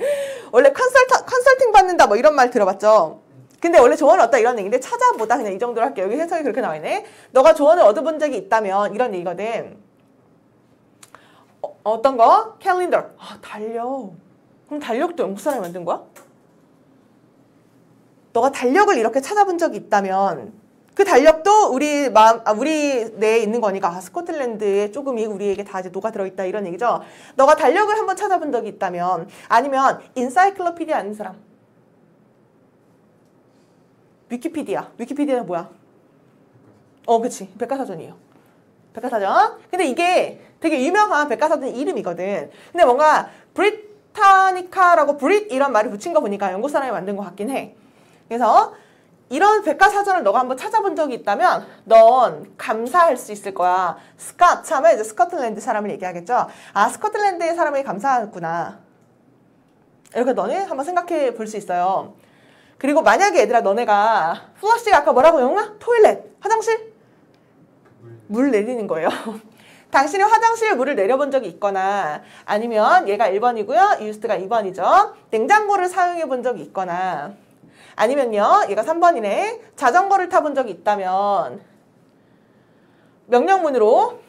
원래 컨설팅 받는다 뭐 이런 말 들어봤죠? 근데 원래 조언을 얻다 이런 얘기인데 찾아보다 그냥 이 정도로 할게요. 여기 해석이 그렇게 나와 있네. 너가 조언을 얻어본 적이 있다면 이런 얘기거든. 어떤 거? 캘린더. 달력. 그럼 달력도 영국 사람이 만든 거야? 너가 달력을 이렇게 찾아본 적이 있다면 그 달력도 우리 뇌에 있는 거니까 스코틀랜드에 조금이 우리에게 다 이제 녹아 들어있다 이런 얘기죠. 너가 달력을 한번 찾아본 적이 있다면 아니면 인사이클로피디아 아는 사람? 위키피디아는 뭐야? 그치. 백과사전이에요. 백과사전. 근데 이게 되게 유명한 백과사전 이름이거든. 근데 뭔가 브리타니카라고 브릿 이런 말을 붙인 거 보니까 영국 사람이 만든 것 같긴 해. 그래서 이런 백과사전을 너가 한번 찾아본 적이 있다면 넌 감사할 수 있을 거야. 참에 이제 스코틀랜드 사람을 얘기하겠죠. 스코틀랜드의 사람이 감사하구나. 이렇게 너는 한번 생각해 볼 수 있어요. 그리고 만약에 얘들아 너네가 플러시가 아까 뭐라고 영아? 토일렛, 화장실? 물 내리는 거예요. 당신이 화장실에 물을 내려본 적이 있거나 아니면 얘가 1번이고요. 유스트가 2번이죠. 냉장고를 사용해 본 적이 있거나 아니면요, 얘가 3번이네. 자전거를 타본 적이 있다면 명령문으로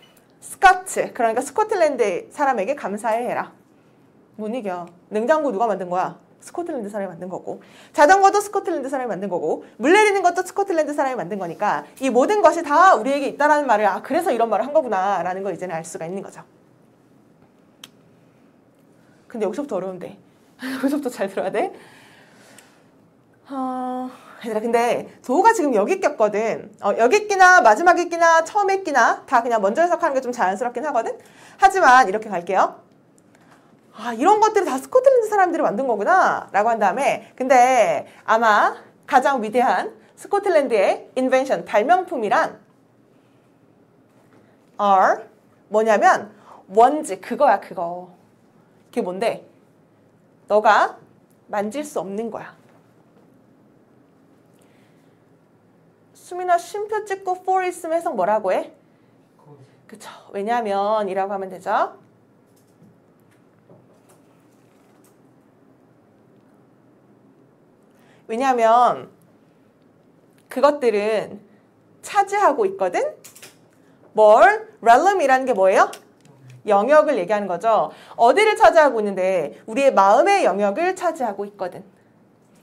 스카트, 그러니까 스코틀랜드 사람에게 감사해 해라. 못 이겨. 냉장고 누가 만든 거야? 스코틀랜드 사람이 만든 거고, 자전거도 스코틀랜드 사람이 만든 거고, 물 내리는 것도 스코틀랜드 사람이 만든 거니까 이 모든 것이 다 우리에게 있다라는 말을, 아, 그래서 이런 말을 한 거구나 라는 걸 이제는 알 수가 있는 거죠. 근데 여기서부터 어려운데 여기서부터 잘 들어야 돼. 얘들아, 근데 도우가 지금 여기 꼈거든. 여기 끼나 마지막에 끼나 처음에 끼나 다 그냥 먼저 해석하는 게 좀 자연스럽긴 하거든. 하지만 이렇게 갈게요. 아, 이런 것들이 다 스코틀랜드 사람들이 만든 거구나 라고 한 다음에, 근데 아마 가장 위대한 스코틀랜드의 인벤션, 발명품이란 are 뭐냐면 원즈, 그거야. 그거. 그게 뭔데? 너가 만질 수 없는 거야. 수민아, 쉼표 찍고 for 있으면 해석 뭐라고 해? 그쵸. 왜냐면 이라고 하면 되죠. 왜냐하면 그것들은 차지하고 있거든. 뭘? realm이라는 게 뭐예요? 영역을 얘기하는 거죠. 어디를 차지하고 있는데 우리의 마음의 영역을 차지하고 있거든.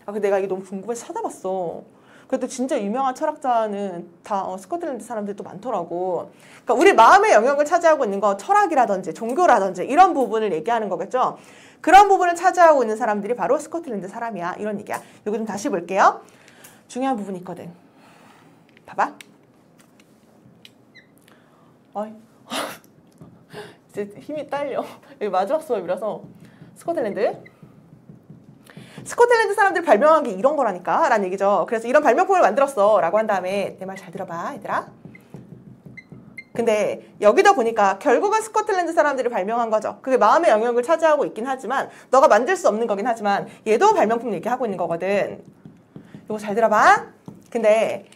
아, 근데 내가 이게 너무 궁금해서 찾아봤어. 그래도 진짜 유명한 철학자는 다 스코틀랜드 사람들도 많더라고. 그러니까 우리 마음의 영역을 차지하고 있는 거, 철학이라든지 종교라든지 이런 부분을 얘기하는 거겠죠. 그런 부분을 차지하고 있는 사람들이 바로 스코틀랜드 사람이야. 이런 얘기야. 이거 좀 다시 볼게요. 중요한 부분이 있거든. 봐봐. 어이. 이제 힘이 딸려. 여기 마지막 수업이라서. 스코틀랜드 사람들이 발명한 게 이런 거라니까 라는 얘기죠. 그래서 이런 발명품을 만들었어 라고 한 다음에 내 말 잘 들어봐, 얘들아. 근데 여기도 보니까 결국은 스코틀랜드 사람들이 발명한 거죠. 그게 마음의 영역을 차지하고 있긴 하지만, 너가 만들 수 없는 거긴 하지만 얘도 발명품 얘기하고 있는 거거든. 이거 잘 들어봐. 근데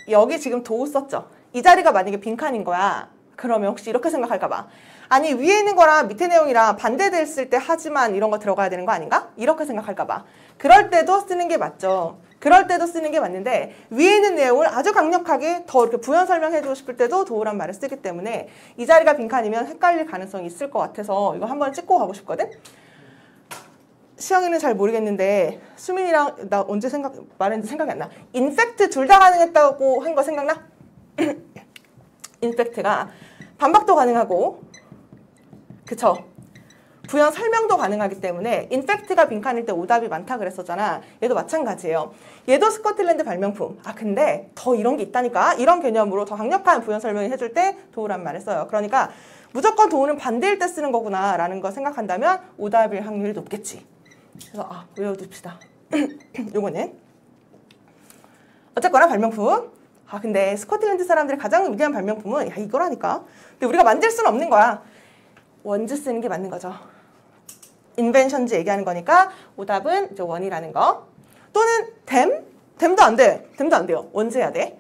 여기 지금 도우 썼죠. 이 자리가 만약에 빈칸인 거야. 그러면 혹시 이렇게 생각할까 봐. 아니, 위에 있는 거랑 밑에 내용이랑 반대됐을 때 하지만 이런 거 들어가야 되는 거 아닌가? 이렇게 생각할까 봐. 그럴 때도 쓰는 게 맞죠. 그럴 때도 쓰는 게 맞는데, 위에 있는 내용을 아주 강력하게 더 이렇게 부연 설명해주고 싶을 때도 도우란 말을 쓰기 때문에 이 자리가 빈칸이면 헷갈릴 가능성이 있을 것 같아서 이거 한번 찍고 가고 싶거든? 시영이는 잘 모르겠는데 수민이랑 나 언제 말했는지 생각이 안 나. 인팩트 둘 다 가능했다고 한 거 생각나? 인팩트가 반박도 가능하고, 그쵸? 부연 설명도 가능하기 때문에 인팩트가 빈칸일 때 오답이 많다 그랬었잖아. 얘도 마찬가지예요. 얘도 스코틀랜드 발명품. 아, 근데 더 이런 게 있다니까? 이런 개념으로 더 강력한 부연 설명을 해줄 때 도우란 말을 써요. 그러니까 무조건 도우는 반대일 때 쓰는 거구나 라는 거 생각한다면 오답일 확률이 높겠지. 그래서 외워둡시다. 요거는 어쨌거나 발명품. 아, 근데 스코틀랜드 사람들의 가장 위대한 발명품은 이거라니까. 근데 우리가 만들 수는 없는 거야. 원즈 쓰는 게 맞는 거죠. 인벤션즈 얘기하는 거니까 오답은 이제 원이라는 거. 또는 댐도 안 돼. 댐도 안 돼요. 원즈 해야 돼.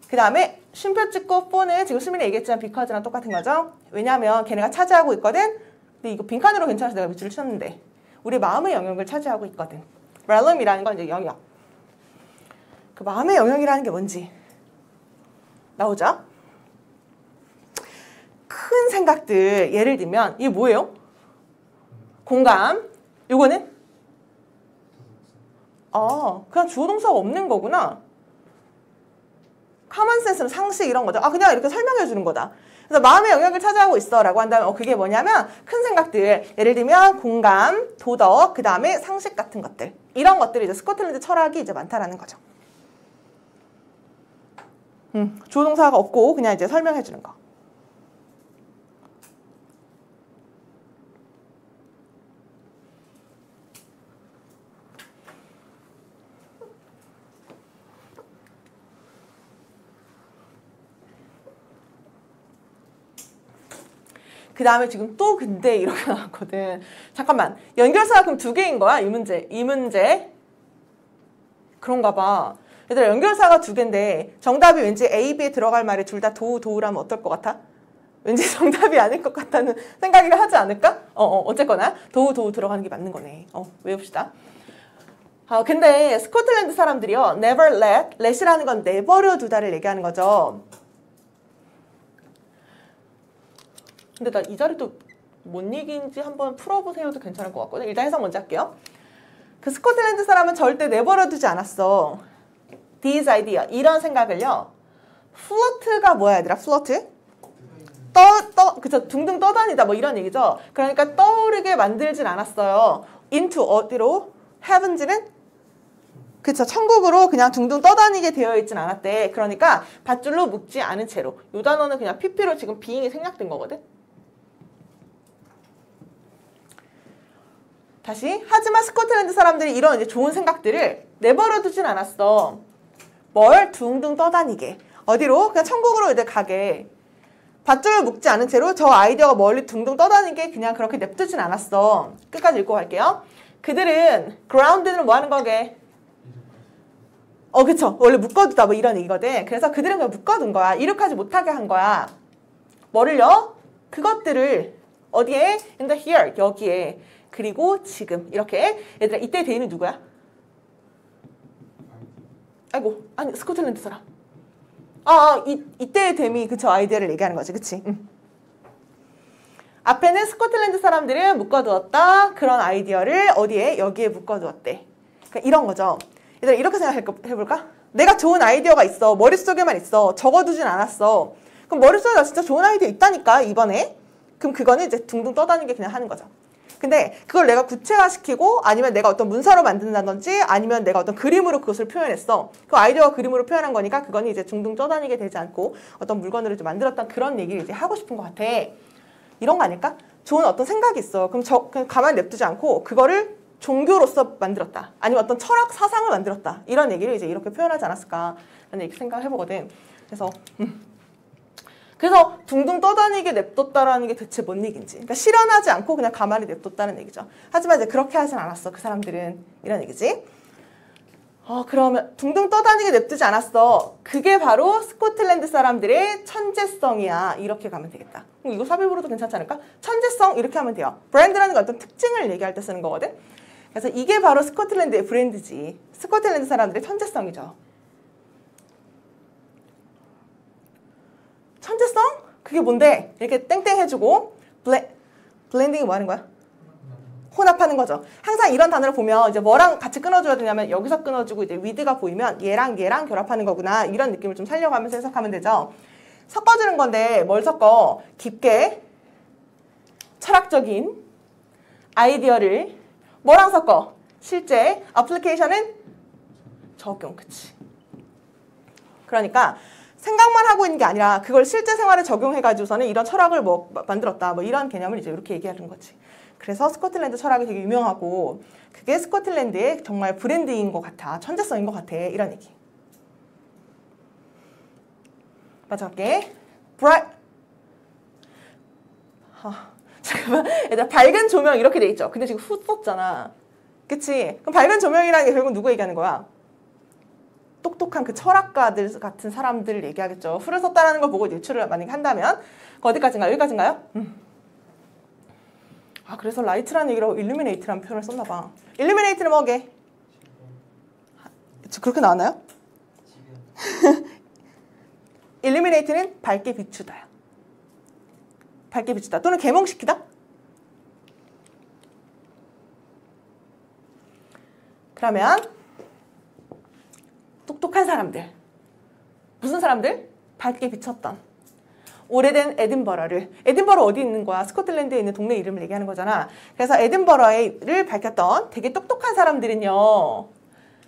그 다음에 쉼표 찍고 for는 지금 수민이 얘기했지만 because랑 똑같은 거죠. 왜냐하면 걔네가 차지하고 있거든. 근데 이거 빈칸으로 괜찮아서 내가 밑줄을 쳤는데 우리 마음의 영역을 차지하고 있거든. realm이라는 건 이제 영역. 그 마음의 영역이라는 게 뭔지 나오죠? 큰 생각들, 예를 들면 이게 뭐예요? 공감. 요거는? 그냥 주어 동사가 없는 거구나. common sense는 상식 이런 거죠. 그냥 이렇게 설명해 주는 거다. 그래서 마음의 영역을 차지하고 있어 라고 한다면 그게 뭐냐면 큰 생각들, 예를 들면 공감, 도덕, 그 다음에 상식 같은 것들, 이런 것들이 이제 스코틀랜드 철학이 이제 많다라는 거죠. 주어 동사가 없고 그냥 이제 설명해 주는 거. 그 다음에 지금 또 근데 이렇게 나왔거든. 잠깐만. 연결사가 그럼 2개인 거야? 이 문제. 그런가 봐. 얘들아, 연결사가 2개인데 정답이 왠지 A, B에 들어갈 말이 둘 다 도우라면 어떨 것 같아? 왠지 정답이 아닐 것 같다는 생각을 하지 않을까? 어쨌거나 도우 들어가는 게 맞는 거네. 외웁시다. 근데 스코틀랜드 사람들이요. never let이라는 건 내버려 두다를 얘기하는 거죠. 근데 나 이 자리도 뭔 얘기인지 한번 풀어보세요도 괜찮을 것 같거든. 일단 해석 먼저 할게요. 그 스코틀랜드 사람은 절대 내버려 두지 않았어. This idea, 이런 생각을요. float가 뭐야 얘들아? float? 그쵸, 둥둥 떠다니다 뭐 이런 얘기죠. 그러니까 떠오르게 만들진 않았어요. into 어디로? heaven지는? 그쵸, 천국으로 그냥 둥둥 떠다니게 되어 있진 않았대. 그러니까 밧줄로 묶지 않은 채로. 이 단어는 그냥 PP로 지금 being이 생략된 거거든. 다시, 하지만 스코틀랜드 사람들이 이런 이제 좋은 생각들을 내버려 두진 않았어. 뭘? 둥둥 떠다니게. 어디로? 그냥 천국으로 이제 가게. 밧줄을 묶지 않은 채로 저 아이디어가 멀리 둥둥 떠다니게 그냥 그렇게 냅두진 않았어. 끝까지 읽고 갈게요. 그들은 grounded는 뭐 하는 거게? 그쵸. 원래 묶어두다 뭐 이런 얘기거든. 그래서 그들은 그냥 묶어둔 거야. 이륙하지 못하게 한 거야. 뭐를요? 그것들을 어디에? in the here, 여기에. 그리고 지금 이렇게. 얘들아 이때 대인은 누구야? 아이고, 아니 스코틀랜드 사람. 이때의 댐이 그쵸 아이디어를 얘기하는 거지, 그치? 앞에는 스코틀랜드 사람들을 묶어두었다. 그런 아이디어를 어디에? 여기에 묶어두었대. 그러니까 이런 거죠. 얘들아 이렇게 생각해볼까? 내가 좋은 아이디어가 있어. 머릿속에만 있어. 적어두진 않았어. 그럼 머릿속에 나 진짜 좋은 아이디어 있다니까 이번에. 그럼 그거는 이제 둥둥 떠다니게 그냥 하는 거죠. 근데 그걸 내가 구체화시키고 아니면 내가 어떤 문서로 만든다든지 아니면 내가 어떤 그림으로 그것을 표현했어. 그 아이디어가 그림으로 표현한 거니까 그거는 이제 둥둥 떠다니게 되지 않고 어떤 물건으로 이제 만들었던 그런 얘기를 이제 하고 싶은 것 같아. 이런 거 아닐까? 좋은 어떤 생각이 있어. 그럼 그냥 가만히 냅두지 않고 그거를 종교로서 만들었다. 아니면 어떤 철학 사상을 만들었다. 이런 얘기를 이제 이렇게 표현하지 않았을까 라는 얘기 생각을 해보거든. 그래서 둥둥 떠다니게 냅뒀다라는 게 대체 뭔 얘기인지. 그러니까 실현하지 않고 그냥 가만히 냅뒀다는 얘기죠. 하지만 이제 그렇게 하진 않았어. 그 사람들은. 이런 얘기지. 그러면 둥둥 떠다니게 냅두지 않았어. 그게 바로 스코틀랜드 사람들의 천재성이야. 이렇게 가면 되겠다. 그럼 이거 삽입으로도 괜찮지 않을까? 천재성 이렇게 하면 돼요. 브랜드라는 건 어떤 특징을 얘기할 때 쓰는 거거든. 그래서 이게 바로 스코틀랜드의 브랜드지. 스코틀랜드 사람들의 천재성이죠. 천재성? 그게 뭔데? 이렇게 땡땡 해주고 블렌딩이 뭐 하는 거야? 혼합하는 거죠. 항상 이런 단어를 보면 이제 뭐랑 같이 끊어줘야 되냐면 여기서 끊어주고 이제 with가 보이면 얘랑 결합하는 거구나. 이런 느낌을 좀 살려가면서 해석하면 되죠. 섞어주는 건데 뭘 섞어? 깊게 철학적인 아이디어를 뭐랑 섞어? 실제 애플리케이션은 적용. 그치? 그러니까 생각만 하고 있는 게 아니라 그걸 실제 생활에 적용해가지고서는 이런 철학을 뭐 만들었다. 뭐 이런 개념을 이제 이렇게 얘기하는 거지. 그래서 스코틀랜드 철학이 되게 유명하고 그게 스코틀랜드의 정말 브랜드인 것 같아. 천재성인 것 같아. 이런 얘기. 마지막에 잠깐만. 일단 밝은 조명 이렇게 돼 있죠. 근데 지금 후 썼잖아. 그치? 그럼 밝은 조명이라는 게 결국 누구 얘기하는 거야? 똑똑한 그 철학가들 같은 사람들을 얘기하겠죠. 후를 썼다라는 걸 보고 예출을 만약에 한다면 어디까지인가요? 여기까지인가요? 그래서 라이트라는 얘기로 일루미네이트라는 표현을 썼나 봐. 일루미네이트는 뭐게? 그렇게 나왔나요? 일루미네이트는 밝게 비추다. 밝게 비추다. 또는 계몽시키다? 그러면 똑똑한 사람들. 무슨 사람들? 밝게 비쳤던. 오래된 에딘버러 어디 있는 거야? 스코틀랜드에 있는 동네 이름을 얘기하는 거잖아. 그래서 에딘버러를 밝혔던 되게 똑똑한 사람들은요.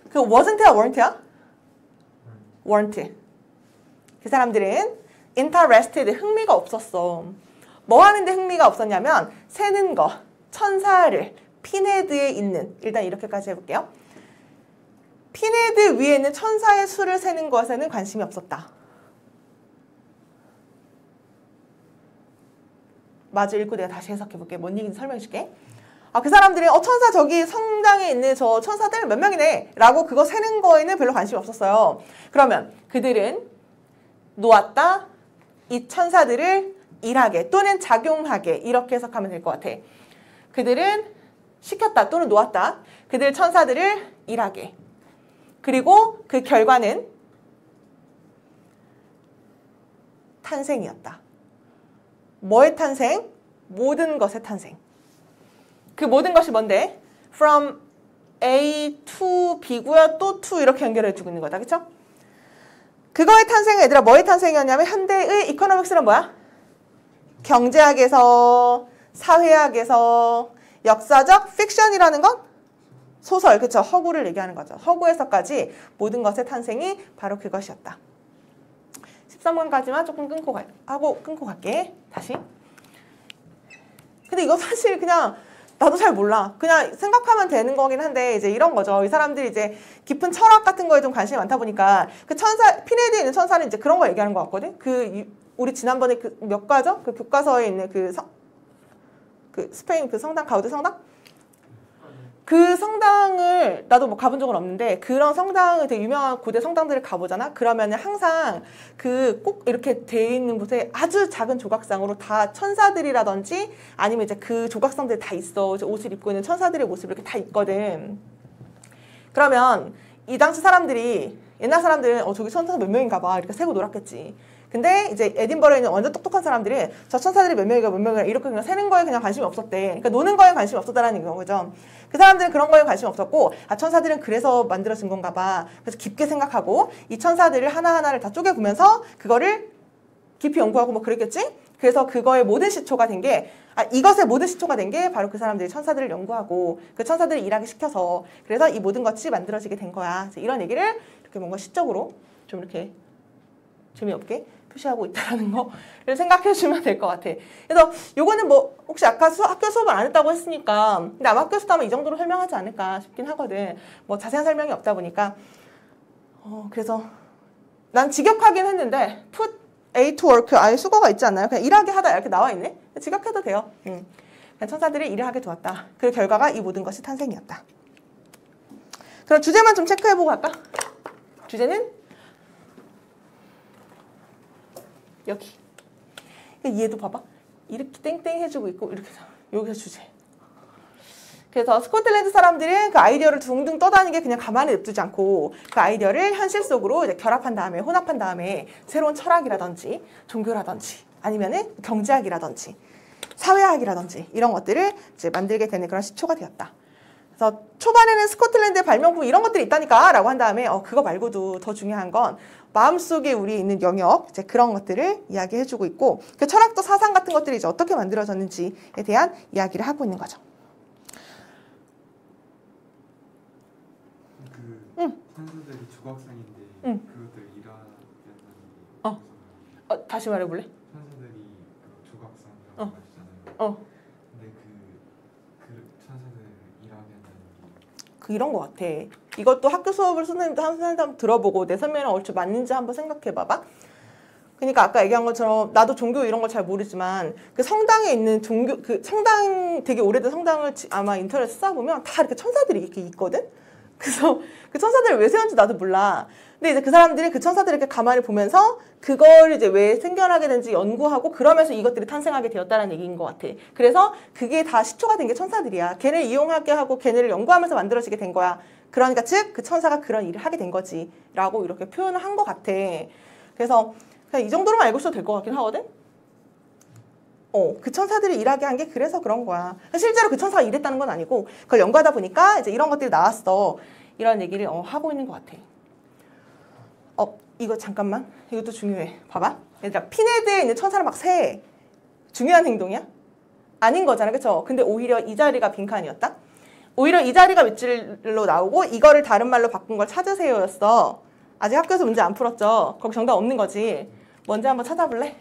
그 wasn't야 weren't야? weren't. 그 사람들은 interested, 흥미가 없었어. 뭐 하는데 흥미가 없었냐면 세는 거, 천사를, 핀헤드에 있는, 일단 이렇게까지 해볼게요. 핀헤드 위에 있는 천사의 수를 세는 것에는 관심이 없었다. 마저 읽고 내가 다시 해석해볼게. 뭔 얘기인지 설명해줄게. 그 사람들이 천사 저기 성당에 있는 저 천사들 몇 명이네 라고 그거 세는 거에는 별로 관심이 없었어요. 그러면 그들은 놓았다. 이 천사들을 일하게 또는 작용하게 이렇게 해석하면 될 것 같아. 그들은 시켰다 또는 놓았다. 그들 천사들을 일하게. 그리고 그 결과는 탄생이었다. 뭐의 탄생? 모든 것의 탄생. 그 모든 것이 뭔데? From A to B고요. 또 to 이렇게 연결해 주고 있는 거다. 그쵸? 그거의 탄생은 얘들아 뭐의 탄생이었냐면 현대의 이코노믹스는 뭐야? 경제학에서, 사회학에서, 역사적 픽션이라는 건 소설, 그쵸? 허구를 얘기하는 거죠. 허구에서까지 모든 것의 탄생이 바로 그것이었다. 13번까지만 조금 끊고 갈게. 다시. 근데 이거 사실 그냥 나도 잘 몰라. 그냥 생각하면 되는 거긴 한데 이제 이런 거죠. 이 사람들이 이제 깊은 철학 같은 거에 좀 관심이 많다 보니까 그 천사, 피네드에 있는 천사는 이제 그런 거 얘기하는 것 같거든. 우리 지난번에 그 몇 과죠? 그 교과서에 있는 그 스페인 그 성당, 가우디 성당? 그 성당을 나도 뭐 가본 적은 없는데 그런 성당을 되게 유명한 고대 성당들을 가보잖아. 그러면은 항상 그 꼭 이렇게 돼 있는 곳에 아주 작은 조각상으로 다 천사들이라든지 아니면 이제 그 조각상들이 다 있어. 옷을 입고 있는 천사들의 모습이 이렇게 다 있거든. 그러면 이 당시 사람들이 옛날 사람들은 저기 천사 몇 명인가 봐 이렇게 세고 놀았겠지. 근데 이제 에딘버러에 있는 완전 똑똑한 사람들이 저 천사들이 몇 명이가 이렇게 그냥 세는 거에 그냥 관심이 없었대. 그러니까 노는 거에 관심이 없었다라는 거죠. 그 사람들은 그런 거에 관심이 없었고 천사들은 그래서 만들어진 건가 봐. 그래서 깊게 생각하고 이 천사들을 하나하나를 다 쪼개보면서 그거를 깊이 연구하고 뭐 그랬겠지? 그래서 그거의 모든 시초가 된 게 이것의 모든 시초가 된 게 바로 그 사람들이 천사들을 연구하고 그 천사들을 일하게 시켜서 그래서 이 모든 것이 만들어지게 된 거야. 이런 얘기를 이렇게 뭔가 시적으로 좀 이렇게 재미없게 표시하고 있다는 거를 생각해 주면 될 것 같아. 그래서 요거는 뭐 혹시 아까 학교 수업을 안 했다고 했으니까 근데 아마 학교 수업 하면 이 정도로 설명하지 않을까 싶긴 하거든. 뭐 자세한 설명이 없다 보니까 그래서 난 직역하긴 했는데 put A to work 아예 수거가 있지 않나요? 그냥 일하게 하다 이렇게 나와 있네. 직역해도 돼요. 그냥 천사들이 일을 하게 두었다. 그 결과가 이 모든 것이 탄생이었다. 그럼 주제만 좀 체크해보고 갈까? 주제는 여기. 얘도 봐봐. 이렇게 땡땡 해주고 있고 이렇게 여기서 주제. 그래서 스코틀랜드 사람들은 그 아이디어를 둥둥 떠다니게 그냥 가만히 냅두지 않고 그 아이디어를 현실 속으로 이제 결합한 다음에 혼합한 다음에 새로운 철학이라든지 종교라든지 아니면은 경제학이라든지 사회학이라든지 이런 것들을 이제 만들게 되는 그런 시초가 되었다. 그래서 초반에는 스코틀랜드의 발명품 이런 것들이 있다니까 라고 한 다음에 그거 말고도 더 중요한 건 마음속에 우리 있는 영역 이제 그런 것들을 이야기해주고 있고 그 철학도 사상 같은 것들이 이제 어떻게 만들어졌는지에 대한 이야기를 하고 있는 거죠. 천사들이 조각상인데 그것들 일하는 다시 말해볼래? 천사들이 그 조각상이라고 하시잖아요. 근데 그 천사들 일하게 한다는 게 이런 것 같아. 이것도 학교 수업을 선생님도 한번 들어보고 내 설명이랑 얼추 맞는지 한번 생각해봐봐. 그러니까 아까 얘기한 것처럼 나도 종교 이런 걸 잘 모르지만 그 성당에 있는 종교 그 성당 되게 오래된 성당을 아마 인터넷에 쌓아보면 다 이렇게 천사들이 이렇게 있거든. 그래서 그 천사들을 왜 세웠는지 나도 몰라. 근데 이제 그 사람들이 그 천사들을 이렇게 가만히 보면서 그걸 이제 왜 생겨나게 된지 연구하고 그러면서 이것들이 탄생하게 되었다는 얘기인 것 같아. 그래서 그게 다 시초가 된 게 천사들이야. 걔네를 이용하게 하고 걔네를 연구하면서 만들어지게 된 거야. 그러니까 즉 그 천사가 그런 일을 하게 된 거지 라고 이렇게 표현을 한 것 같아. 그래서 그냥 이 정도로만 알고 있어도 될 것 같긴 하거든. 그 천사들이 일하게 한 게 그래서 그런 거야. 실제로 그 천사가 일했다는 건 아니고 그걸 연구하다 보니까 이제 이런 것들이 나왔어. 이런 얘기를 하고 있는 것 같아. 이거 잠깐만. 이것도 중요해. 봐봐. 얘들아, 피네드에 있는 천사를 막 세. 중요한 행동이야? 아닌 거잖아. 그쵸? 근데 오히려 이 자리가 빈칸이었다? 오히려 이 자리가 밑줄로 나오고 이거를 다른 말로 바꾼 걸 찾으세요였어. 아직 학교에서 문제 안 풀었죠? 거기 정답 없는 거지. 뭔지 한번 찾아볼래?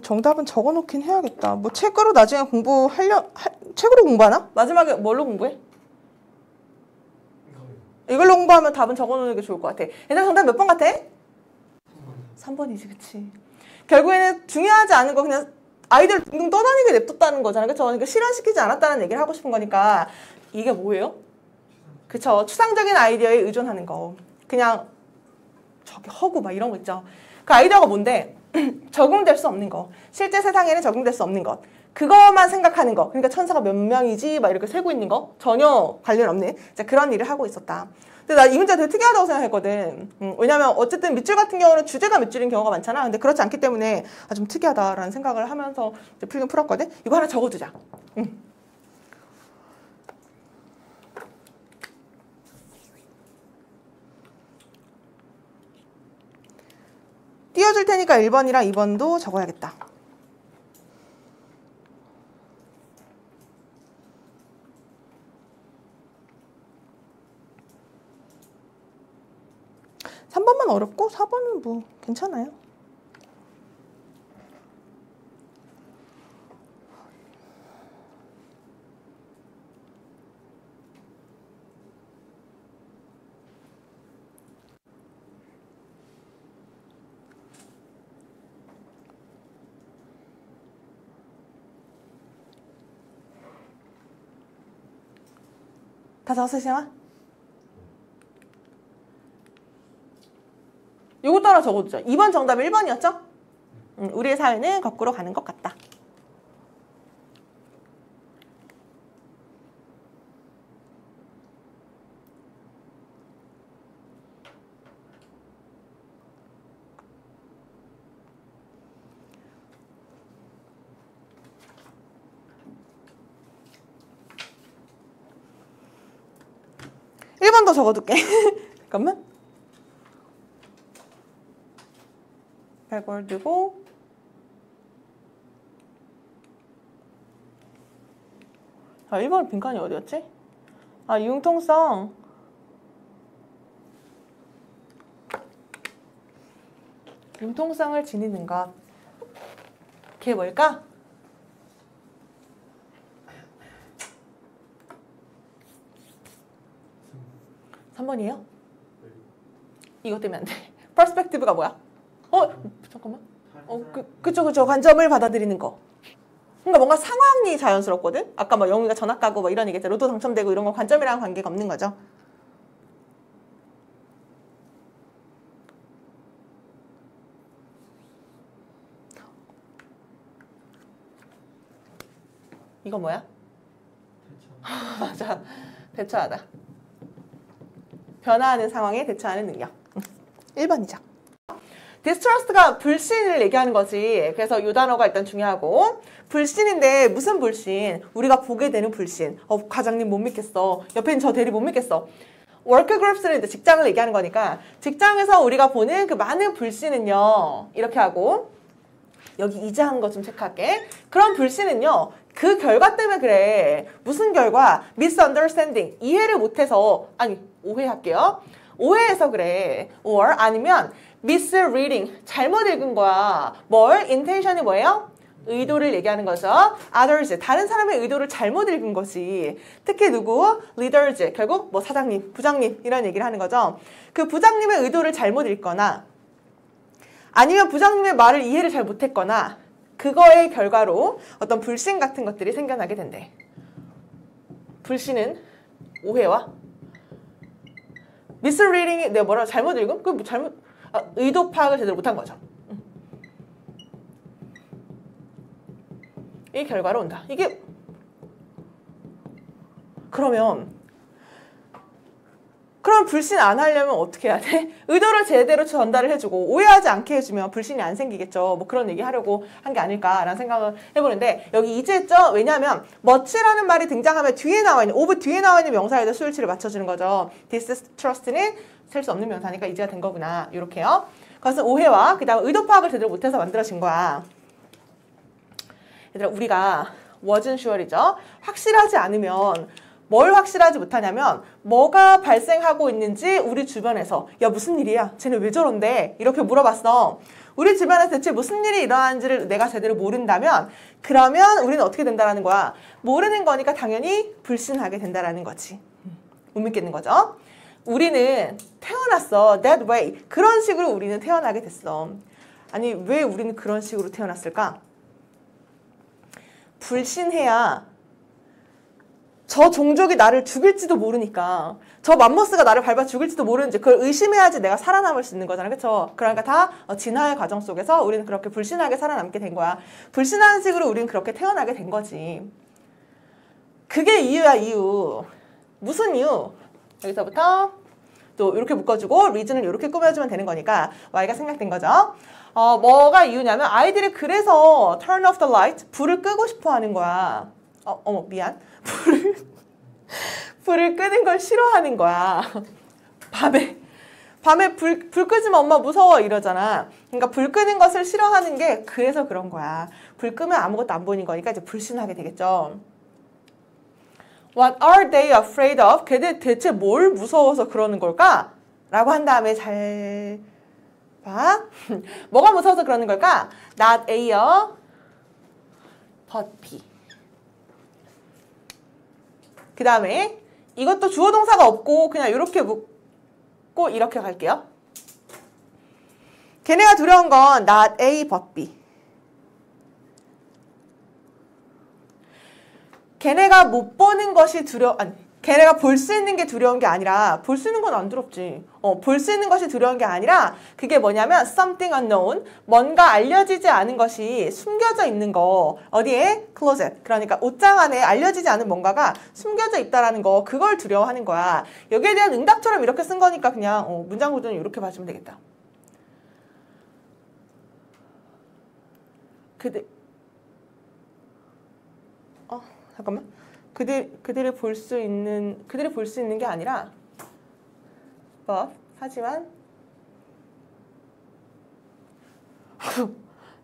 정답은 적어놓긴 해야겠다. 뭐 책으로 나중에 책으로 공부하나? 마지막에 뭘로 공부해? 이걸로 공부하면 답은 적어놓는 게 좋을 것 같아. 얘들아 정답 몇 번 같아? 3번이지, 그치? 결국에는 중요하지 않은 거 그냥 아이들 둥둥 떠다니게 냅뒀다는 거잖아. 그쵸? 그러니까 실현시키지 않았다는 얘기를 하고 싶은 거니까 이게 뭐예요? 그쵸? 추상적인 아이디어에 의존하는 거. 그냥 저기 허구 막 이런 거 있죠. 그 아이디어가 뭔데? 적용될 수 없는 거. 실제 세상에는 적용될 수 없는 것. 그것만 생각하는 거. 그러니까 천사가 몇 명이지 막 이렇게 세고 있는 거. 전혀 관련 없는 그런 일을 하고 있었다. 근데 나 이 문제 되게 특이하다고 생각했거든. 왜냐면 어쨌든 밑줄 같은 경우는 주제가 밑줄인 경우가 많잖아. 근데 그렇지 않기 때문에 좀 특이하다라는 생각을 하면서 이제 풀긴 풀었거든. 이거 하나 적어두자. 띄워줄 테니까 1번이랑 2번도 적어야겠다. (3번만) 어렵고 4번은 뭐 괜찮아요. 다 적었어, 시영아? 요것도 하나 적어두자. 2번 정답 1번이었죠? 우리의 사회는 거꾸로 가는 것 같다. 더 적어둘게. 잠깐만. 발골 두고 아, 1번 빈칸이 어디였지? 아, 융통성. 융통성을 지니는 것. 그게 뭘까? (3번이에요) 이것 때문에 안 돼. 퍼스펙티브가 뭐야? 잠깐만. 그쵸. 관점을 받아들이는 거. 그러니까 뭔가 상황이 자연스럽거든? 아까 막 영희가 전학 가고 뭐 이런 얘기했잖아. 로또 당첨되고 이런 건 관점이랑 관계가 없는 거죠. 이거 뭐야? 맞아. 대처하다. 변화하는 상황에 대처하는 능력. 1번이죠. 디스트러스트가 불신을 얘기하는 거지. 그래서 이 단어가 일단 중요하고. 불신인데 무슨 불신? 우리가 보게 되는 불신. 과장님 못 믿겠어. 옆에 있는 저 대리 못 믿겠어. 워크그룹스는 이제 직장을 얘기하는 거니까 직장에서 우리가 보는 그 많은 불신은요. 이렇게 하고 여기 이자한 거 좀 체크할게. 그런 불신은요. 그 결과 때문에 그래. 무슨 결과? misunderstanding. 이해를 못해서 오해할게요. 오해해서 그래. or 아니면 misreading. 잘못 읽은 거야. 뭘? intention이 뭐예요? 의도를 얘기하는 거죠. others. 다른 사람의 의도를 잘못 읽은 거지. 특히 누구? leaders. 결국 뭐 사장님, 부장님 이런 얘기를 하는 거죠. 그 부장님의 의도를 잘못 읽거나 아니면 부장님의 말을 이해를 잘 못했거나 그거의 결과로 어떤 불신 같은 것들이 생겨나게 된대. 불신은 오해와 misreading이 내가 뭐라고 잘못 읽음? 뭐 의도 파악을 제대로 못한 거죠. 이 결과로 온다. 이게 그럼 불신 안 하려면 어떻게 해야 돼? 의도를 제대로 전달을 해주고 오해하지 않게 해주면 불신이 안 생기겠죠. 뭐 그런 얘기 하려고 한 게 아닐까라는 생각을 해보는데 여기 이제했죠? 왜냐하면 much라는 말이 등장하면 뒤에 나와 있는 of 뒤에 나와 있는 명사에다 수일치를 맞춰주는 거죠. distrust는 셀 수 없는 명사니까 이제가 된 거구나. 이렇게요. 그것은 오해와 그 다음 의도 파악을 제대로 못해서 만들어진 거야. 얘들아 우리가 wasn't sure이죠. 확실하지 않으면 뭘 확실하지 못하냐면 뭐가 발생하고 있는지 우리 주변에서 야 무슨 일이야? 쟤네 왜 저런데? 이렇게 물어봤어. 우리 주변에서 대체 무슨 일이 일어나는지를 내가 제대로 모른다면 그러면 우리는 어떻게 된다라는 거야? 모르는 거니까 당연히 불신하게 된다라는 거지. 못 믿겠는 거죠. 우리는 태어났어. That way. 그런 식으로 우리는 태어나게 됐어. 아니 왜 우리는 그런 식으로 태어났을까? 불신해야 저 종족이 나를 죽일지도 모르니까 저 맘모스가 나를 밟아 죽일지도 모르는지 그걸 의심해야지 내가 살아남을 수 있는 거잖아. 그쵸? 그러니까 다 진화의 과정 속에서 우리는 그렇게 불신하게 살아남게 된 거야. 불신하는 식으로 우리는 그렇게 태어나게 된 거지. 그게 이유야 이유. 무슨 이유? 여기서부터 또 이렇게 묶어주고 리즌을 이렇게 꾸며주면 되는 거니까 Y가 생략된 거죠. 뭐가 이유냐면 아이들이 그래서 turn off the light, 불을 끄고 싶어 하는 거야. 어머 미안. 불을 끄는 걸 싫어하는 거야. 밤에 불 끄지마 엄마 무서워 이러잖아. 그러니까 불 끄는 것을 싫어하는 게 그래서 그런 거야. 불 끄면 아무것도 안 보이는 거니까 이제 불신하게 되겠죠. What are they afraid of? 걔들 대체 뭘 무서워서 그러는 걸까? 라고 한 다음에 잘 봐. 뭐가 무서워서 그러는 걸까? Not A요. But B. 그 다음에 이것도 주어 동사가 없고 그냥 이렇게 묶고 이렇게 갈게요. 걔네가 두려운 건 not A but B. 걔네가 못 보는 것이 걔네가 볼 수 있는 게 두려운 게 아니라 볼 수 있는 건 안 두렵지. 볼 수 있는 것이 두려운 게 아니라 그게 뭐냐면 something unknown, 뭔가 알려지지 않은 것이 숨겨져 있는 거. 어디에? closet. 그러니까 옷장 안에 알려지지 않은 뭔가가 숨겨져 있다라는 거. 그걸 두려워하는 거야. 여기에 대한 응답처럼 이렇게 쓴 거니까 그냥 문장 구조는 이렇게 봐주면 되겠다. 잠깐만. 그들이 볼 수 있는 게 아니라 but 하지만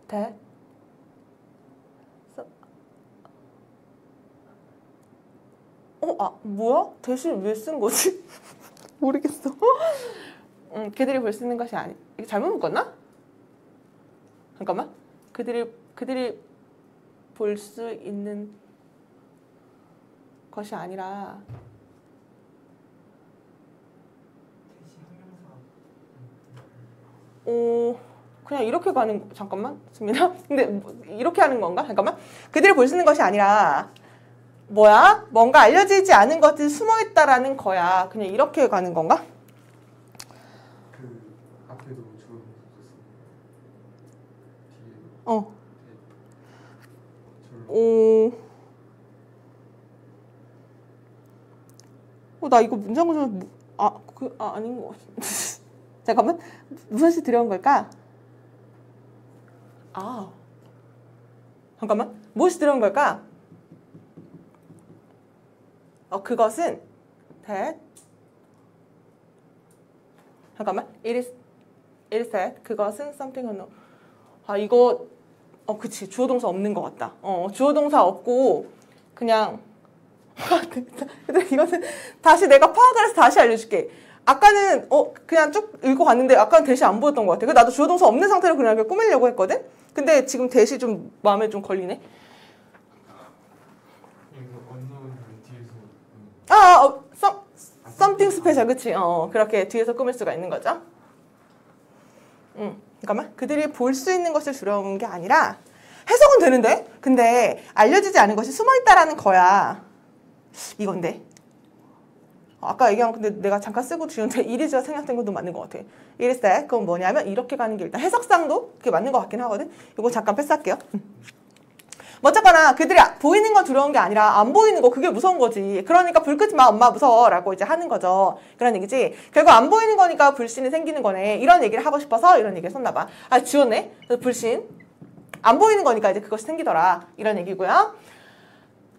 that 뭐야? 대신 왜 쓴 거지? 모르겠어. 그들이 볼 수 있는 것이 아니. 이거 잘못 묶었나? 잠깐만. 그들이 볼 수 있는 것이 아니라 그냥 이렇게 가는 잠깐만 수민아 근데 이렇게 하는 건가? 잠깐만 그들이 볼 수 있는 것이 아니라 뭐야? 뭔가 알려지지 않은 것들이 숨어있다라는 거야. 그냥 이렇게 가는 건가? 그 앞에도 주어 뒤에 나 이거 문장 구조는 아닌 것 같아. 잠깐만 무슨 시 두려운 걸까? 잠깐만 무엇이 두려운 걸까? 그것은 that 잠깐만 it is that 그것은 something unknown. 이거 그치 주어 동사 없는 것 같다. 주어 동사 없고 그냥 근데 이거는 다시 내가 파악을 해서 다시 알려줄게. 아까는 그냥 쭉 읽고 갔는데 아까는 대시 안 보였던 것 같아. 그래서 나도 주어 동사 없는 상태로 그냥 이렇게 꾸미려고 했거든. 근데 지금 대시 좀 마음에 좀 걸리네. 이거 unknown 뒤에서 something special 그치? 그렇게 뒤에서 꾸밀 수가 있는 거죠. 잠깐만 그들이 볼 수 있는 것을 두려운 게 아니라 해석은 되는데 근데 알려지지 않은 것이 숨어있다라는 거야. 이건데 아까 얘기한 근데 내가 잠깐 쓰고 지운데 이리즈가 생략된 것도 맞는 것 같아. 이리스 그건 뭐냐면 이렇게 가는 게 일단 해석상도 그게 맞는 것 같긴 하거든. 이거 잠깐 패스할게요. 어쨌거나 그들이 보이는 건 두려운 게 아니라 안 보이는 거 그게 무서운 거지. 그러니까 불 끄지 마 엄마 무서워 라고 이제 하는 거죠. 그런 얘기지. 결국 안 보이는 거니까 불신이 생기는 거네. 이런 얘기를 하고 싶어서 이런 얘기를 썼나 봐. 지웠네. 불신 안 보이는 거니까 이제 그것이 생기더라 이런 얘기고요.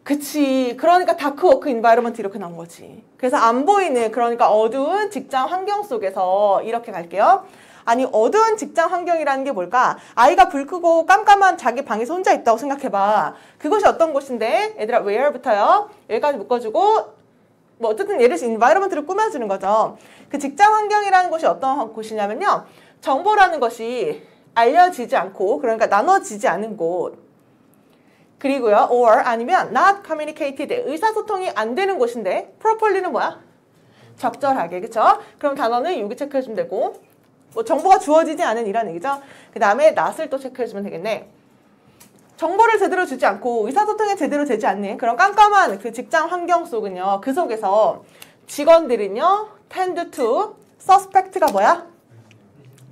그치. 그러니까 다크워크 인바이러먼트 이렇게 나온 거지. 그래서 안 보이는 그러니까 어두운 직장 환경 속에서 이렇게 갈게요. 아니 어두운 직장 환경이라는 게 뭘까? 아이가 불 끄고 깜깜한 자기 방에서 혼자 있다고 생각해봐. 그것이 어떤 곳인데? 얘들아 where부터요? 여기까지 묶어주고 뭐 어쨌든 예를 들어 environment를 꾸며주는 거죠. 그 직장 환경이라는 곳이 어떤 곳이냐면요. 정보라는 것이 알려지지 않고 그러니까 나눠지지 않은 곳. 그리고요. or 아니면 not communicated 의사소통이 안 되는 곳인데 properly는 뭐야? 적절하게. 그쵸? 그럼 단어는 여기 체크해주면 되고 뭐 정보가 주어지지 않은 이란 얘기죠. 그 다음에 not을 또 체크해주면 되겠네. 정보를 제대로 주지 않고 의사소통이 제대로 되지 않는 그런 깜깜한 그 직장 환경 속은요. 그 속에서 직원들은요. tend to suspect가 뭐야?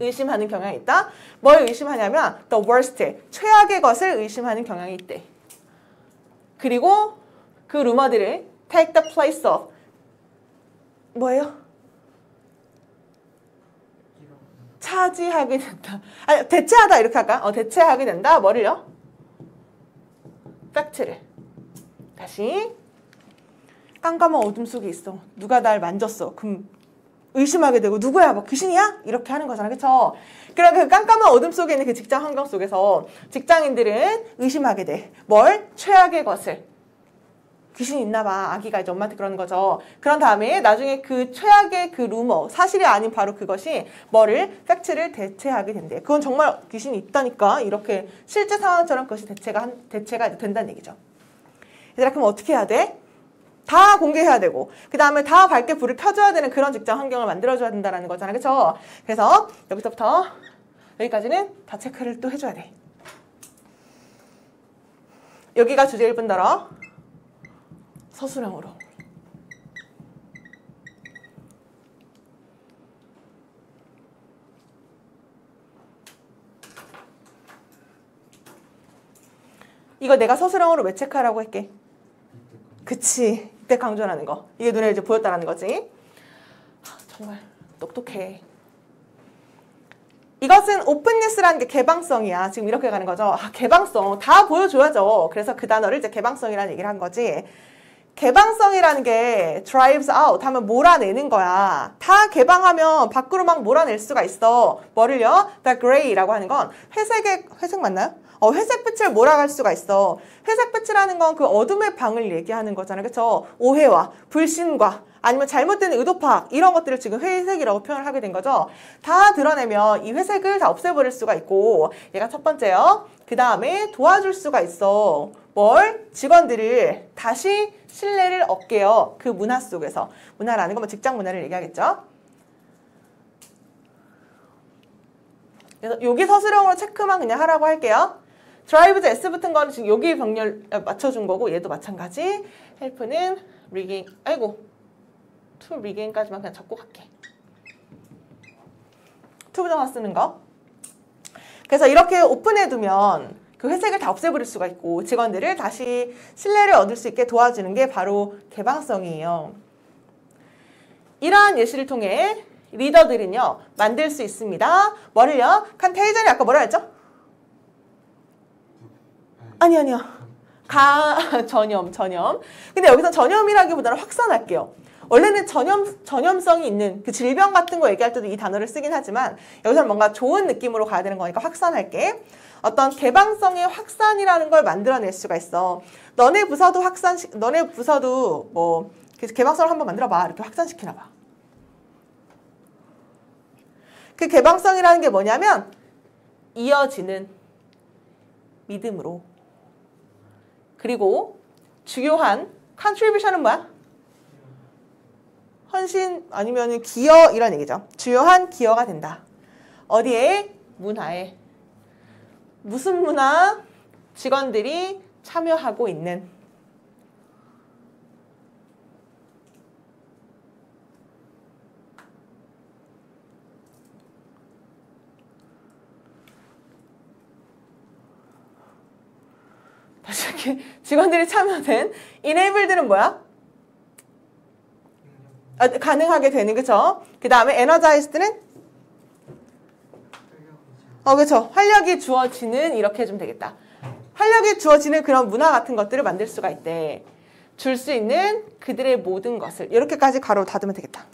의심하는 경향이 있다. 뭘 의심하냐면 the worst, 최악의 것을 의심하는 경향이 있대. 그리고 그 루머들을 take the place of 뭐예요? 차지하게 된다. 아니 대체하다 이렇게 할까? 대체하게 된다. 뭐를요? 팩트를. 다시 깜깜한 어둠 속에 있어. 누가 날 만졌어. 그럼 의심하게 되고 누구야? 뭐 귀신이야? 이렇게 하는 거잖아. 그쵸? 그럼 그 깜깜한 어둠 속에 있는 그 직장 환경 속에서 직장인들은 의심하게 돼. 뭘? 최악의 것을. 귀신이 있나 봐. 아기가 이제 엄마한테 그러는 거죠. 그런 다음에 나중에 그 최악의 그 루머, 사실이 아닌 바로 그것이 뭐를? 팩트를 대체하게 된대. 그건 정말 귀신이 있다니까. 이렇게 실제 상황처럼 그것이 대체가 된다는 얘기죠. 얘들아, 그럼 어떻게 해야 돼? 다 공개해야 되고 그 다음에 다 밝게 불을 켜줘야 되는 그런 직장 환경을 만들어줘야 된다는 거잖아. 그쵸? 그래서 여기서부터 여기까지는 다 체크를 또 해줘야 돼. 여기가 주제 1분더러 서술형으로. 이거 내가 서술형으로 왜 체크하라고 할게? 그치. 이때 강조하는 거. 이게 눈에 이제 보였다라는 거지. 정말 똑똑해. 이것은 오픈니스라는 게 개방성이야. 지금 이렇게 가는 거죠. 개방성. 다 보여줘야죠. 그래서 그 단어를 이제 개방성이라는 얘기를 한 거지. 개방성이라는 게 drives out 하면 몰아내는 거야. 다 개방하면 밖으로 막 몰아낼 수가 있어. 뭐를요? The gray라고 하는 건 회색 맞나요? 회색빛을 몰아갈 수가 있어. 회색빛이라는 건 그 어둠의 방을 얘기하는 거잖아요. 그쵸? 오해와 불신과 아니면 잘못된 의도 파악 이런 것들을 지금 회색이라고 표현을 하게 된 거죠. 다 드러내면 이 회색을 다 없애버릴 수가 있고 얘가 첫 번째요. 그 다음에 도와줄 수가 있어. 뭘? 직원들을 다시 신뢰를 얻게요. 그 문화 속에서. 문화라는 건 뭐 직장 문화를 얘기하겠죠. 그래서 여기 서술형으로 체크만 그냥 하라고 할게요. drives S 붙은 거는 지금 여기 병렬 맞춰준 거고 얘도 마찬가지. help는 regain, to regain까지만 그냥 적고 갈게. to 부정사 쓰는 거. 그래서 이렇게 오픈해두면 그 회색을 다 없애버릴 수가 있고 직원들을 다시 신뢰를 얻을 수 있게 도와주는 게 바로 개방성이에요. 이러한 예시를 통해 리더들은요 만들 수 있습니다. 뭐를요? 컨테이전이 아까 뭐라 했죠? 아니요. 전염. 근데 여기서 전염이라기보다는 확산할게요. 원래는 전염성이 있는 그 질병 같은 거 얘기할 때도 이 단어를 쓰긴 하지만 여기서는 뭔가 좋은 느낌으로 가야 되는 거니까 확산할게. 어떤 개방성의 확산이라는 걸 만들어낼 수가 있어. 너네 부서도 뭐 개방성을 한번 만들어봐. 이렇게 확산시키나 봐. 그 개방성이라는 게 뭐냐면 이어지는 믿음으로. 그리고 주요한 contribution은 뭐야? 헌신 아니면 기여 이런 얘기죠. 주요한 기여가 된다. 어디에? 문화에. 무슨 문화? 직원들이 참여하고 있는. 다시 이렇게 직원들이 참여된 enabled는 뭐야? 가능하게 되는, 그쵸? 그 다음에 energized는? 그쵸. 활력이 주어지는, 이렇게 해주면 되겠다. 활력이 주어지는 그런 문화 같은 것들을 만들 수가 있대. 줄 수 있는 그들의 모든 것을. 이렇게까지 가로 닫으면 되겠다.